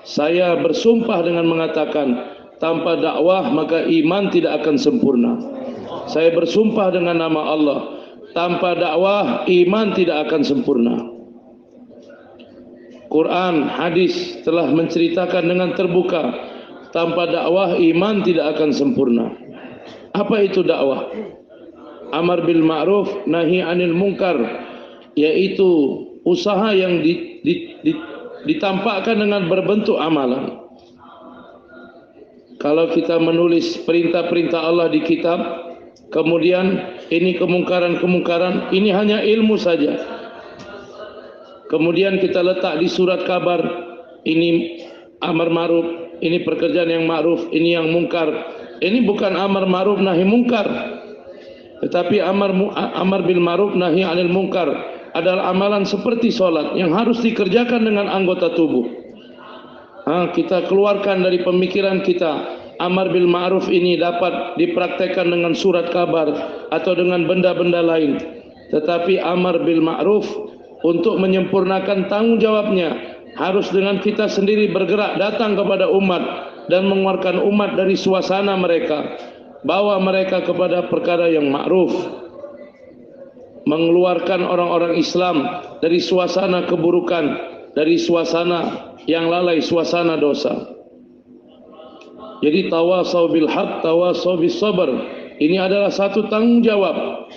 S1: Saya bersumpah dengan mengatakan tanpa dakwah maka iman tidak akan sempurna. Saya bersumpah dengan nama Allah, tanpa dakwah iman tidak akan sempurna. Quran, hadis telah menceritakan dengan terbuka, tanpa dakwah iman tidak akan sempurna. Apa itu dakwah? Amar bil ma'ruf, nahi anil munkar, yaitu usaha yang ditampakkan dengan berbentuk amalan. Kalau kita menulis perintah-perintah Allah di kitab, kemudian ini kemungkaran-kemungkaran, ini hanya ilmu saja. Kemudian kita letak di surat kabar, ini amar ma'ruf, ini pekerjaan yang ma'ruf, ini yang mungkar. Ini bukan amar ma'ruf nahi mungkar. Tetapi amar bil ma'ruf nahi anil mungkar adalah amalan seperti solat yang harus dikerjakan dengan anggota tubuh. Kita keluarkan dari pemikiran kita, amar bil ma'ruf ini dapat dipraktekkan dengan surat kabar atau dengan benda-benda lain. Tetapi amar bil ma'ruf untuk menyempurnakan tanggung jawabnya harus dengan kita sendiri bergerak datang kepada umat dan mengeluarkan umat dari suasana mereka, bawa mereka kepada perkara yang ma'ruf, mengeluarkan orang-orang Islam dari suasana keburukan, dari suasana yang lalai, suasana dosa. Jadi tawasau bil haq, tawasau bis sabr, ini adalah satu tanggung jawab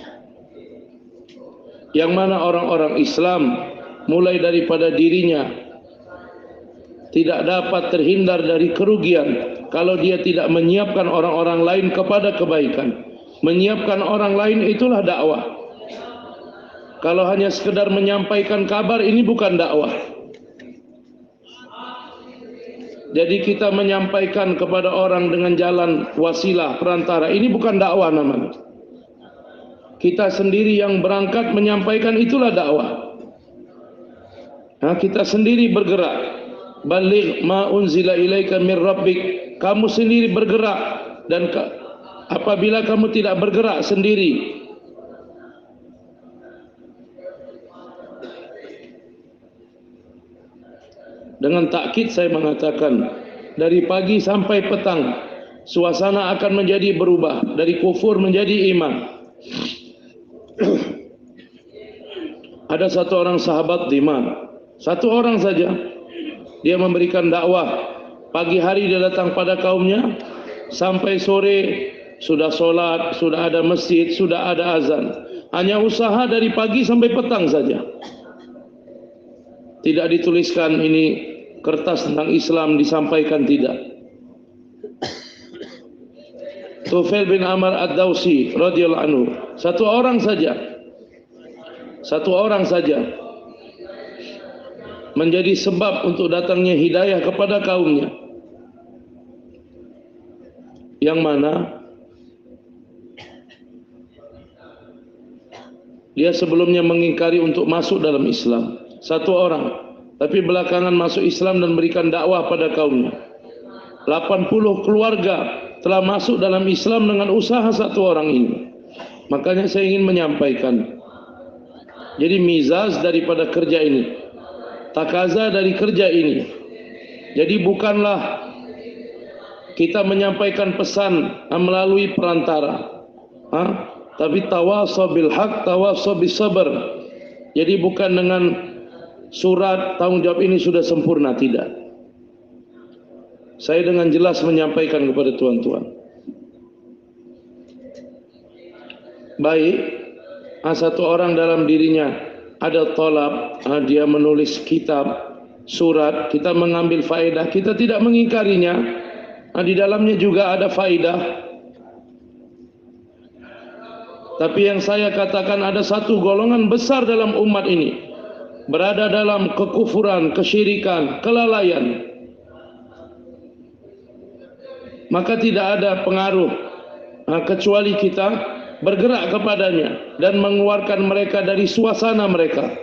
S1: yang mana orang-orang Islam mulai daripada dirinya tidak dapat terhindar dari kerugian kalau dia tidak menyiapkan orang-orang lain kepada kebaikan. Menyiapkan orang lain itulah dakwah. Kalau hanya sekedar menyampaikan kabar, ini bukan dakwah. Jadi kita menyampaikan kepada orang dengan jalan wasilah, perantara. Ini bukan dakwah namanya. Kita sendiri yang berangkat menyampaikan, itulah dakwah. Nah, kita sendiri bergerak. Baligh ma unzila ilaika min rabbik. Kamu sendiri bergerak. Dan apabila kamu tidak bergerak sendiri, dengan takkid saya mengatakan, dari pagi sampai petang suasana akan menjadi berubah, dari kufur menjadi iman. Ada satu orang sahabat Diman, satu orang saja, dia memberikan dakwah. Pagi hari dia datang pada kaumnya, sampai sore sudah solat, sudah ada masjid, sudah ada azan. Hanya usaha dari pagi sampai petang saja. Tidak dituliskan ini kertas tentang Islam disampaikan, tidak. Tufail bin Amr ad-Dawsi radhiyallahu anhu, satu orang saja menjadi sebab untuk datangnya hidayah kepada kaumnya, yang mana dia sebelumnya mengingkari untuk masuk dalam Islam. Satu orang, tapi belakangan masuk Islam dan berikan dakwah pada kaumnya. 80 keluarga telah masuk dalam Islam dengan usaha satu orang ini. Makanya saya ingin menyampaikan, jadi mizaz daripada kerja ini, takaza dari kerja ini. Jadi bukanlah kita menyampaikan pesan melalui perantara, tapi tawasaw bil haq, tawasaw bis sabr. Jadi bukan dengan surat tanggung jawab ini sudah sempurna, tidak. Saya dengan jelas menyampaikan kepada tuan-tuan, baik, satu orang dalam dirinya ada talab, dia menulis kitab, surat, kita mengambil faedah, kita tidak mengingkarinya. Di dalamnya juga ada faedah. Tapi yang saya katakan, ada satu golongan besar dalam umat ini berada dalam kekufuran, kesyirikan, kelalaian. Maka tidak ada pengaruh kecuali kita bergerak kepadanya dan mengeluarkan mereka dari suasana mereka.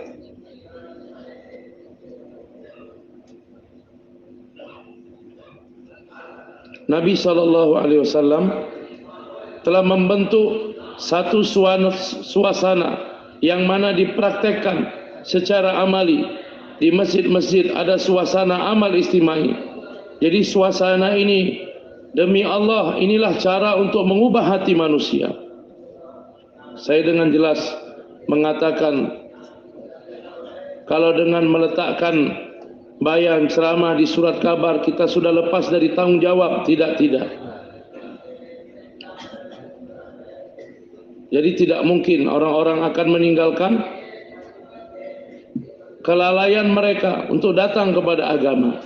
S1: Nabi SAW telah membentuk satu suasana yang mana dipraktekkan secara amali. Di masjid-masjid ada suasana amal istimai. Jadi suasana ini, demi Allah, inilah cara untuk mengubah hati manusia. Saya dengan jelas mengatakan, kalau dengan meletakkan bayan ceramah di surat kabar kita sudah lepas dari tanggung jawab, tidak. Jadi tidak mungkin orang-orang akan meninggalkan kelalaian mereka untuk datang kepada agama.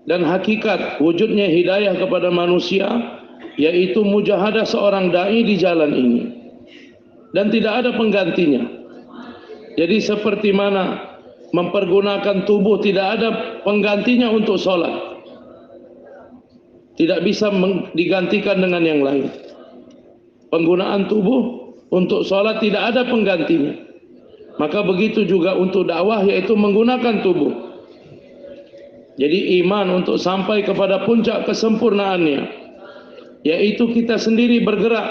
S1: Dan hakikat wujudnya hidayah kepada manusia yaitu mujahadah seorang dai di jalan ini, dan tidak ada penggantinya. Jadi seperti mana mempergunakan tubuh tidak ada penggantinya untuk solat, tidak bisa digantikan dengan yang lain. Penggunaan tubuh untuk solat tidak ada penggantinya. Maka begitu juga untuk dakwah, yaitu menggunakan tubuh. Jadi iman untuk sampai kepada puncak kesempurnaannya, yaitu kita sendiri bergerak.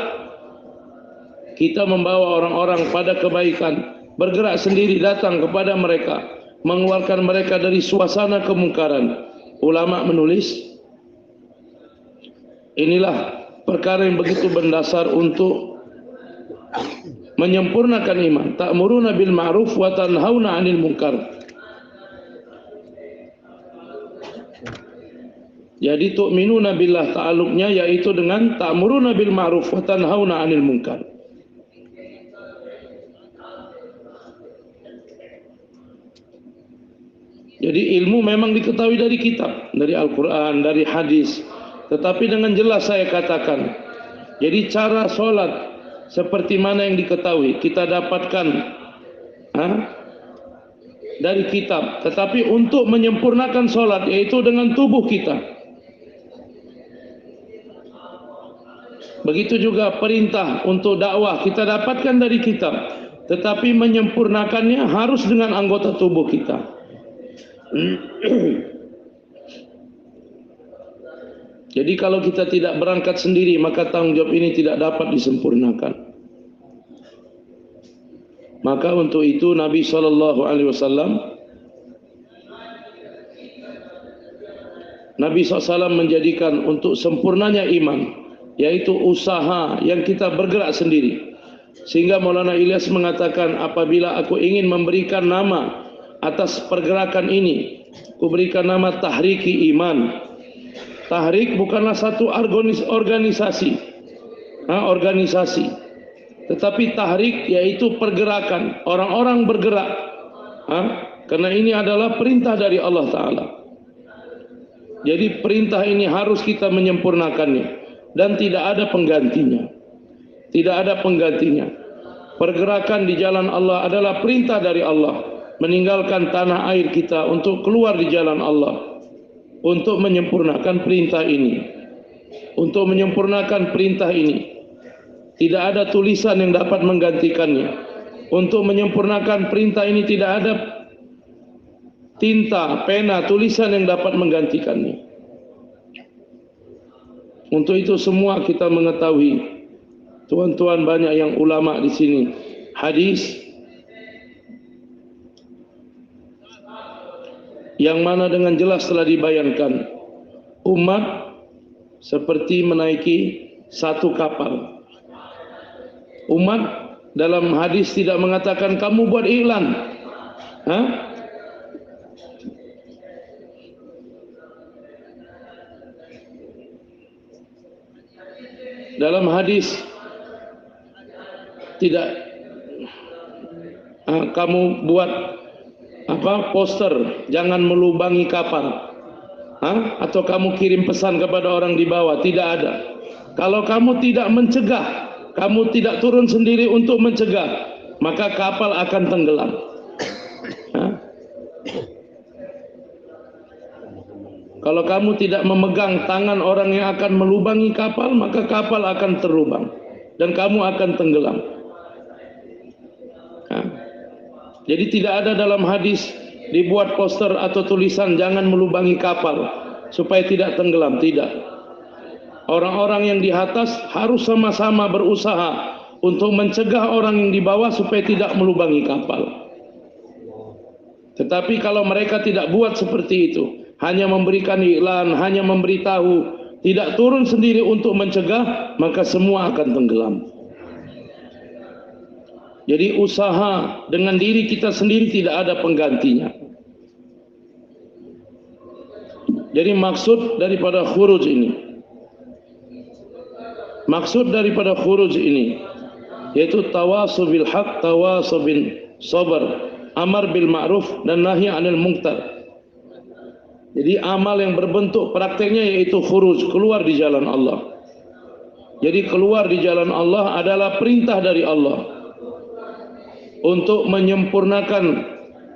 S1: Kita membawa orang-orang pada kebaikan, bergerak sendiri datang kepada mereka, mengeluarkan mereka dari suasana kemungkaran. Ulama menulis, inilah perkara yang begitu mendasar untuk menyempurnakan iman. Ta'muruna bil ma'ruf wa tanhauna 'anil munkar. Jadi tu'minuna billah, ta'alluqnya yaitu dengan ta'muruna bil ma'ruf wa tanhauna 'anil munkar. Jadi ilmu memang diketahui dari kitab, dari Al-Quran, dari hadis. Tetapi dengan jelas saya katakan, jadi cara solat seperti mana yang diketahui, kita dapatkan dari kitab, tetapi untuk menyempurnakan solat, yaitu dengan tubuh kita. Begitu juga perintah untuk dakwah kita dapatkan dari kitab, tetapi menyempurnakannya harus dengan anggota tubuh kita. Jadi kalau kita tidak berangkat sendiri, maka tanggung jawab ini tidak dapat disempurnakan. Maka untuk itu Nabi SAW menjadikan untuk sempurnanya iman, yaitu usaha yang kita bergerak sendiri. Sehingga Maulana Ilyas mengatakan, apabila aku ingin memberikan nama atas pergerakan ini, aku berikan nama Tahriki Iman. Tahrik bukanlah satu organisasi, tetapi tahrik yaitu pergerakan, orang-orang bergerak. Karena ini adalah perintah dari Allah Ta'ala. Jadi perintah ini harus kita menyempurnakannya, dan tidak ada penggantinya. Tidak ada penggantinya. Pergerakan di jalan Allah adalah perintah dari Allah. Meninggalkan tanah air kita untuk keluar di jalan Allah, untuk menyempurnakan perintah ini. Untuk menyempurnakan perintah ini, tidak ada tulisan yang dapat menggantikannya. Untuk menyempurnakan perintah ini tidak ada tinta, pena, tulisan yang dapat menggantikannya. Untuk itu semua kita mengetahui, tuan-tuan banyak yang ulama di sini, hadis yang mana dengan jelas telah dibayangkan, umat seperti menaiki satu kapal. Umat dalam hadis tidak mengatakan kamu buat iklan. Dalam hadis tidak kamu buat poster jangan melubangi kapal. Atau kamu kirim pesan kepada orang di bawah. Tidak ada. Kalau kamu tidak mencegah, kamu tidak turun sendiri untuk mencegah, maka kapal akan tenggelam. Kalau kamu tidak memegang tangan orang yang akan melubangi kapal, maka kapal akan terlubang dan kamu akan tenggelam. Jadi tidak ada dalam hadis dibuat poster atau tulisan jangan melubangi kapal supaya tidak tenggelam. Tidak. Orang-orang yang di atas harus sama-sama berusaha untuk mencegah orang yang di bawah supaya tidak melubangi kapal. Tetapi kalau mereka tidak buat seperti itu, hanya memberikan iklan, hanya memberitahu, tidak turun sendiri untuk mencegah, maka semua akan tenggelam. Jadi usaha dengan diri kita sendiri tidak ada penggantinya. Jadi maksud daripada khuruj ini, yaitu tawasul bil haq, tawasul bin sabar, amar bil ma'ruf dan nahi 'anil munkar. Jadi amal yang berbentuk prakteknya yaitu khuruj, keluar di jalan Allah. Jadi keluar di jalan Allah adalah perintah dari Allah. Untuk menyempurnakan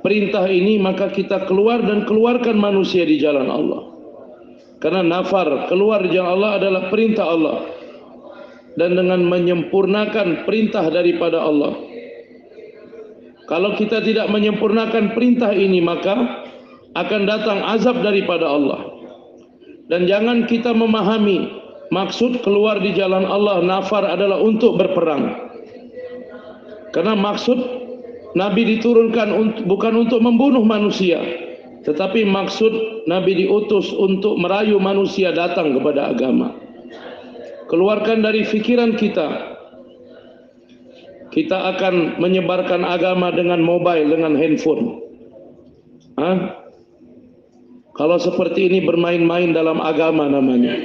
S1: perintah ini, maka kita keluar dan keluarkan manusia di jalan Allah. Karena nafar, keluar di jalan Allah adalah perintah Allah. Dan dengan menyempurnakan perintah daripada Allah, kalau kita tidak menyempurnakan perintah ini, maka akan datang azab daripada Allah. Dan jangan kita memahami maksud keluar di jalan Allah nafar adalah untuk berperang. Karena maksud Nabi diturunkan bukan untuk membunuh manusia, tetapi maksud Nabi diutus untuk merayu manusia datang kepada agama. Keluarkan dari fikiran kita, kita akan menyebarkan agama dengan mobile, dengan handphone. Kalau seperti ini bermain-main dalam agama namanya.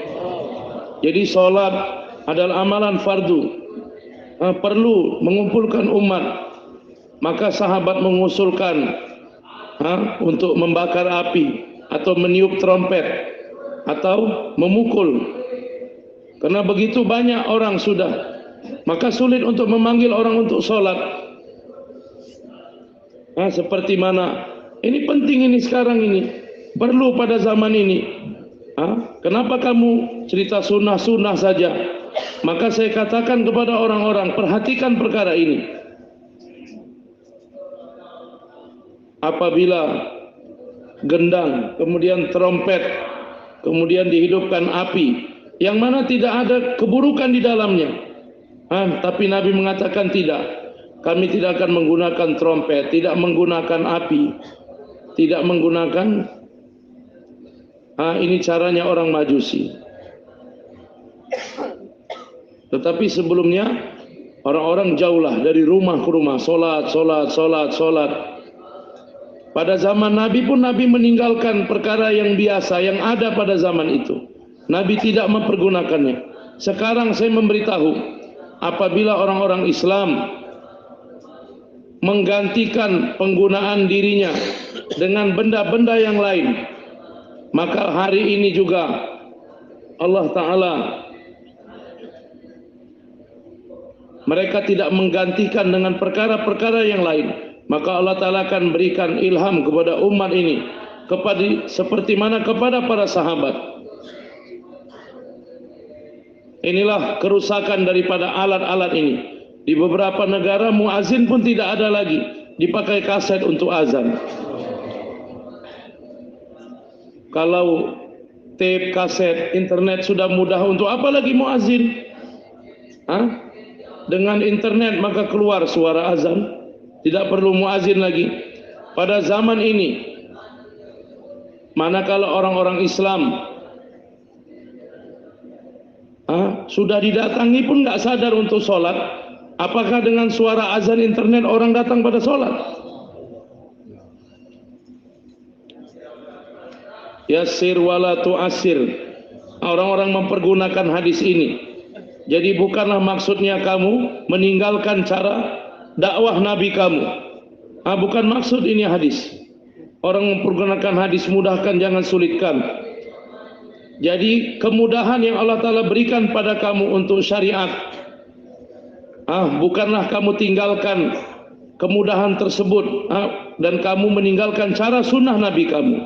S1: Jadi sholat adalah amalan fardu, perlu mengumpulkan umat. Maka sahabat mengusulkan untuk membakar api atau meniup trompet atau memukul. Karena begitu banyak orang sudah, maka sulit untuk memanggil orang untuk sholat. Seperti mana Ini penting ini sekarang ini. Perlu pada zaman ini. Kenapa kamu cerita sunnah-sunnah saja? Maka saya katakan kepada orang-orang, perhatikan perkara ini. Apabila gendang, kemudian trompet, kemudian dihidupkan api, yang mana tidak ada keburukan di dalamnya. Tapi Nabi mengatakan tidak. Kami tidak akan menggunakan trompet, tidak menggunakan api, tidak menggunakan. Ini caranya orang Majusi. Tetapi sebelumnya orang-orang jauhlah dari rumah ke rumah, solat. Pada zaman Nabi pun Nabi meninggalkan perkara yang biasa yang ada pada zaman itu. Nabi tidak mempergunakannya. Sekarang saya memberitahu, apabila orang-orang Islam menggantikan penggunaan dirinya dengan benda-benda yang lain, maka hari ini juga Allah Ta'ala, mereka tidak menggantikan dengan perkara-perkara yang lain, maka Allah Ta'ala akan berikan ilham kepada umat ini seperti mana kepada para sahabat. Inilah kerusakan daripada alat-alat ini. Di beberapa negara muazin pun tidak ada lagi, dipakai kaset untuk azan. Kalau tape, kaset, internet sudah mudah, untuk apa lagi muazin? Dengan internet maka keluar suara azan, tidak perlu muazin lagi. Pada zaman ini, manakala orang-orang Islam sudah didatangi pun nggak sadar untuk sholat, apakah dengan suara azan internet orang datang pada sholat? Yassir wala tu'assir. Orang-orang mempergunakan hadis ini. Jadi bukanlah maksudnya kamu meninggalkan cara dakwah Nabi kamu. Bukan maksud ini hadis. Orang mempergunakan hadis, mudahkan, jangan sulitkan. Jadi kemudahan yang Allah Ta'ala berikan pada kamu untuk syariat, bukanlah kamu tinggalkan kemudahan tersebut, dan kamu meninggalkan cara sunnah Nabi kamu.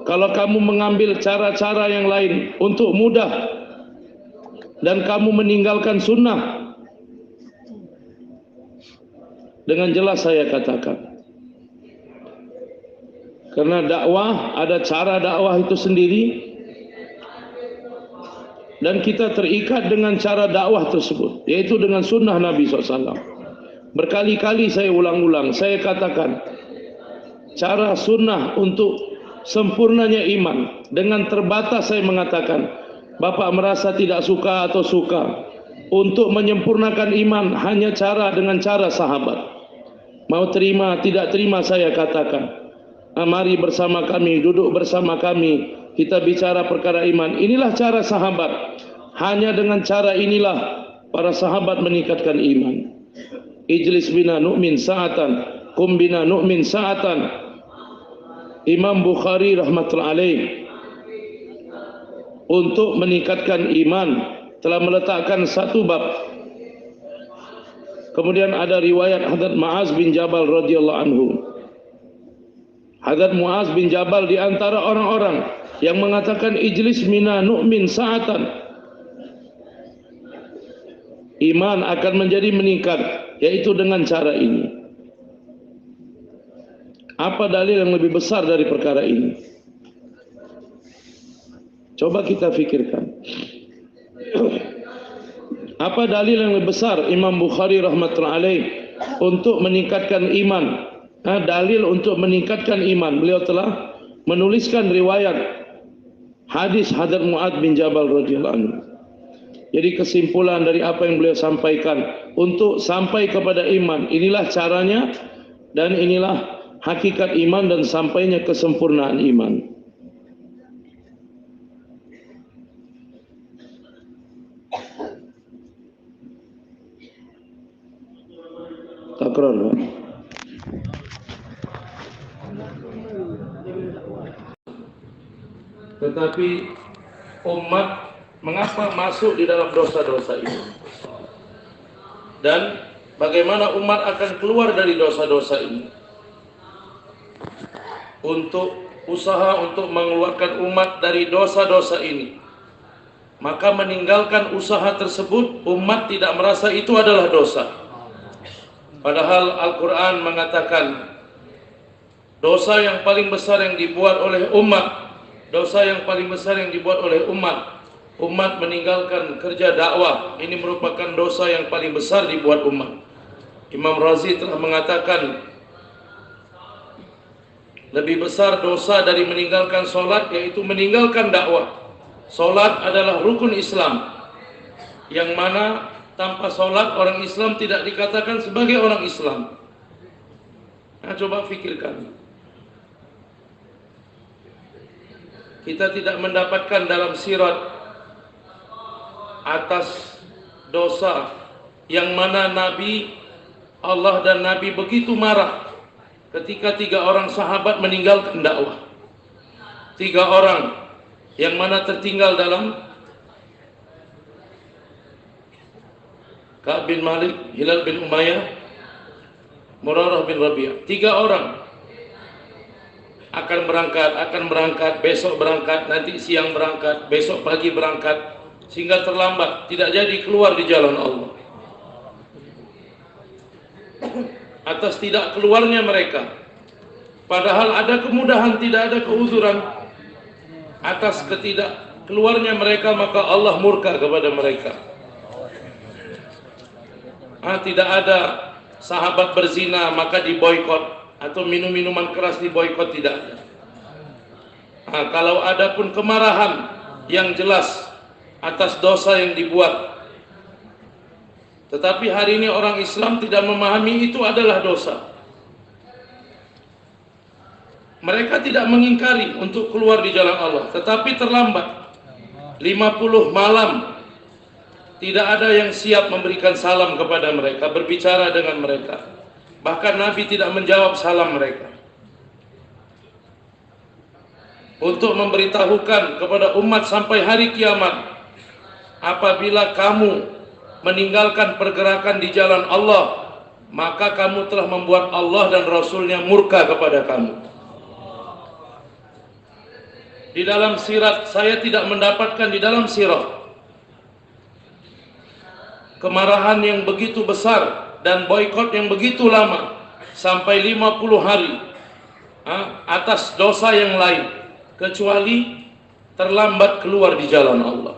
S1: Kalau kamu mengambil cara-cara yang lain untuk mudah dan kamu meninggalkan sunnah, dengan jelas saya katakan, karena dakwah ada cara dakwah itu sendiri, dan kita terikat dengan cara dakwah tersebut, yaitu dengan sunnah Nabi SAW. Berkali-kali saya ulang-ulang, saya katakan, cara sunnah untuk sempurnanya iman. Dengan terbatas saya mengatakan, Bapak merasa tidak suka atau suka, untuk menyempurnakan iman hanya dengan cara sahabat. Mau terima tidak terima saya katakan, mari bersama kami, duduk bersama kami, kita bicara perkara iman. Inilah cara sahabat. Hanya dengan cara inilah para sahabat meningkatkan iman. Ijlis bina nu'min sa'atan, kum bina nu'min sa'atan. Imam Bukhari rahmatullahi alaih, untuk meningkatkan iman, telah meletakkan satu bab. Kemudian ada riwayat Hadrat Muaz bin Jabal radhiyallahu anhu. Hadrat Muaz bin Jabal di antara orang-orang yang mengatakan ijlis mina nu'min sa'atan, iman akan menjadi meningkat, yaitu dengan cara ini. Apa dalil yang lebih besar dari perkara ini? Coba kita fikirkan. Apa dalil yang lebih besar Imam Bukhari rahmatullahi alaih untuk meningkatkan iman? Dalil untuk meningkatkan iman. Beliau telah menuliskan riwayat hadis Hadrat Mu'adz bin Jabal radhiyallahu anhu. Jadi kesimpulan dari apa yang beliau sampaikan, untuk sampai kepada iman, inilah caranya, dan inilah hakikat iman dan sampainya kesempurnaan iman. Takrar, Pak. Tetapi umat mengapa masuk di dalam dosa-dosa ini? Dan bagaimana umat akan keluar dari dosa-dosa ini? untuk usaha untuk mengeluarkan umat dari dosa-dosa ini, maka meninggalkan usaha tersebut umat tidak merasa itu adalah dosa. Padahal Al-Quran mengatakan dosa yang paling besar yang dibuat oleh umat, dosa yang paling besar yang dibuat oleh umat meninggalkan kerja dakwah, ini merupakan dosa yang paling besar dibuat umat. Imam Razi telah mengatakan lebih besar dosa dari meninggalkan solat yaitu meninggalkan dakwah. Solat adalah rukun Islam, yang mana tanpa solat orang Islam tidak dikatakan sebagai orang Islam. Nah, coba fikirkan, kita tidak mendapatkan dalam sirat atas dosa yang mana Nabi Allah dan Nabi begitu marah ketika 3 orang sahabat meninggalkan dakwah. 3 orang yang mana tertinggal dalam Ka'ab bin Malik, Hilal bin Umayyah, Murarah bin Rabi'ah. 3 orang akan berangkat, besok berangkat, nanti siang berangkat, besok pagi berangkat, sehingga terlambat, tidak jadi keluar di jalan Allah. Atas tidak keluarnya mereka, padahal ada kemudahan, tidak ada keuzuran, atas ketidak keluarnya mereka maka Allah murka kepada mereka. Tidak ada sahabat berzina maka diboikot, atau minum-minuman keras diboikot, tidak ada. Kalau ada pun kemarahan yang jelas atas dosa yang dibuat, tetapi hari ini orang Islam tidak memahami itu adalah dosa. Mereka tidak mengingkari untuk keluar di jalan Allah, tetapi terlambat. 50 malam tidak ada yang siap memberikan salam kepada mereka, berbicara dengan mereka. Bahkan Nabi tidak menjawab salam mereka. Untuk memberitahukan kepada umat sampai hari kiamat, apabila kamu meninggalkan pergerakan di jalan Allah, maka kamu telah membuat Allah dan Rasulnya murka kepada kamu. Di dalam sirat, saya tidak mendapatkan di dalam sirat kemarahan yang begitu besar dan boikot yang begitu lama, sampai 50 hari atas dosa yang lain, kecuali terlambat keluar di jalan Allah.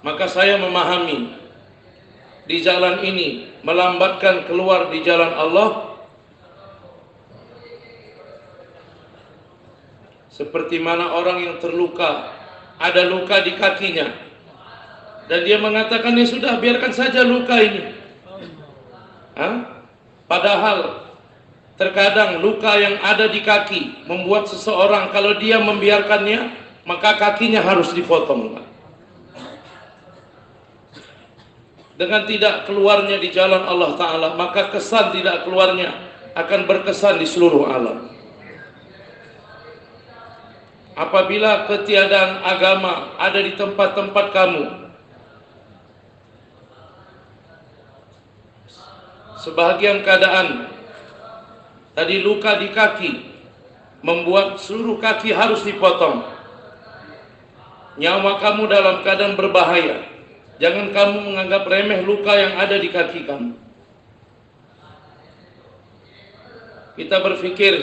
S1: Maka saya memahami di jalan ini melambatkan keluar di jalan Allah, seperti mana orang yang terluka, ada luka di kakinya, dan dia mengatakan, ya sudah, biarkan saja luka ini. Padahal terkadang luka yang ada di kaki membuat seseorang, kalau dia membiarkannya, maka kakinya harus dipotong. Dengan tidak keluarnya di jalan Allah Ta'ala, maka kesan tidak keluarnya akan berkesan di seluruh alam. Apabila ketiadaan agama ada di tempat-tempat kamu, sebahagian keadaan tadi luka di kaki membuat seluruh kaki harus dipotong, nyawa kamu dalam keadaan berbahaya. Jangan kamu menganggap remeh luka yang ada di kaki kamu. Kita berpikir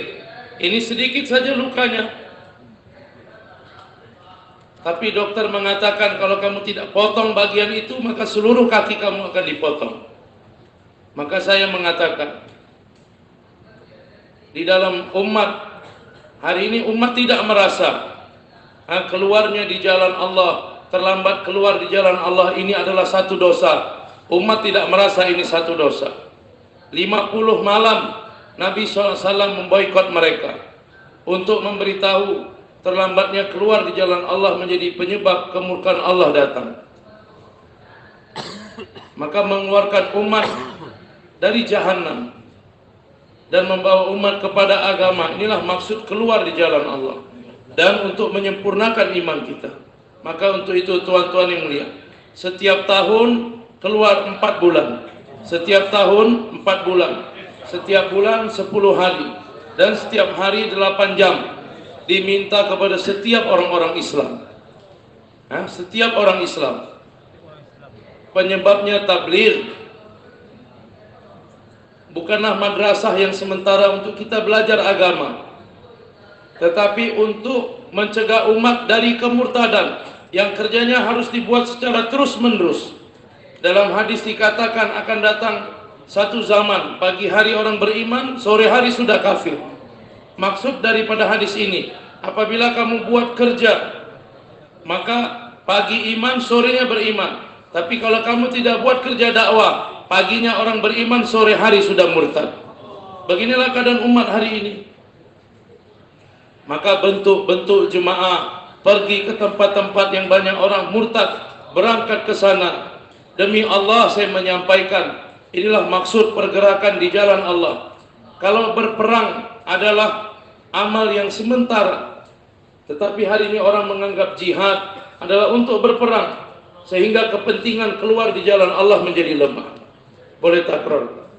S1: ini sedikit saja lukanya, tapi dokter mengatakan kalau kamu tidak potong bagian itu, maka seluruh kaki kamu akan dipotong. Maka saya mengatakan, di dalam umat hari ini, umat tidak merasa keluarnya di jalan Allah, terlambat keluar di jalan Allah ini adalah satu dosa. Umat tidak merasa ini satu dosa. 50 malam Nabi SAW memboikot mereka untuk memberitahu terlambatnya keluar di jalan Allah menjadi penyebab kemurkaan Allah datang. Maka mengeluarkan umat dari jahanam dan membawa umat kepada agama, inilah maksud keluar di jalan Allah, dan untuk menyempurnakan iman kita. Maka untuk itu tuan-tuan yang mulia, setiap tahun keluar 4 bulan, setiap tahun 4 bulan, setiap bulan 10 hari dan setiap hari 8 jam diminta kepada setiap orang-orang Islam. Setiap orang Islam. Penyebabnya tabligh. Bukanlah madrasah yang sementara untuk kita belajar agama, tetapi untuk mencegah umat dari kemurtadan yang kerjanya harus dibuat secara terus-menerus. Dalam hadis dikatakan akan datang satu zaman, pagi hari orang beriman, sore hari sudah kafir. Maksud daripada hadis ini, apabila kamu buat kerja, maka pagi iman, sorenya beriman. Tapi kalau kamu tidak buat kerja dakwah, paginya orang beriman, sore hari sudah murtad. Beginilah keadaan umat hari ini. Maka bentuk-bentuk jemaah pergi ke tempat-tempat yang banyak orang murtad, berangkat ke sana. Demi Allah saya menyampaikan, inilah maksud pergerakan di jalan Allah. Kalau berperang adalah amal yang sementara, tetapi hari ini orang menganggap jihad adalah untuk berperang, sehingga kepentingan keluar di jalan Allah menjadi lemah. Boleh takror.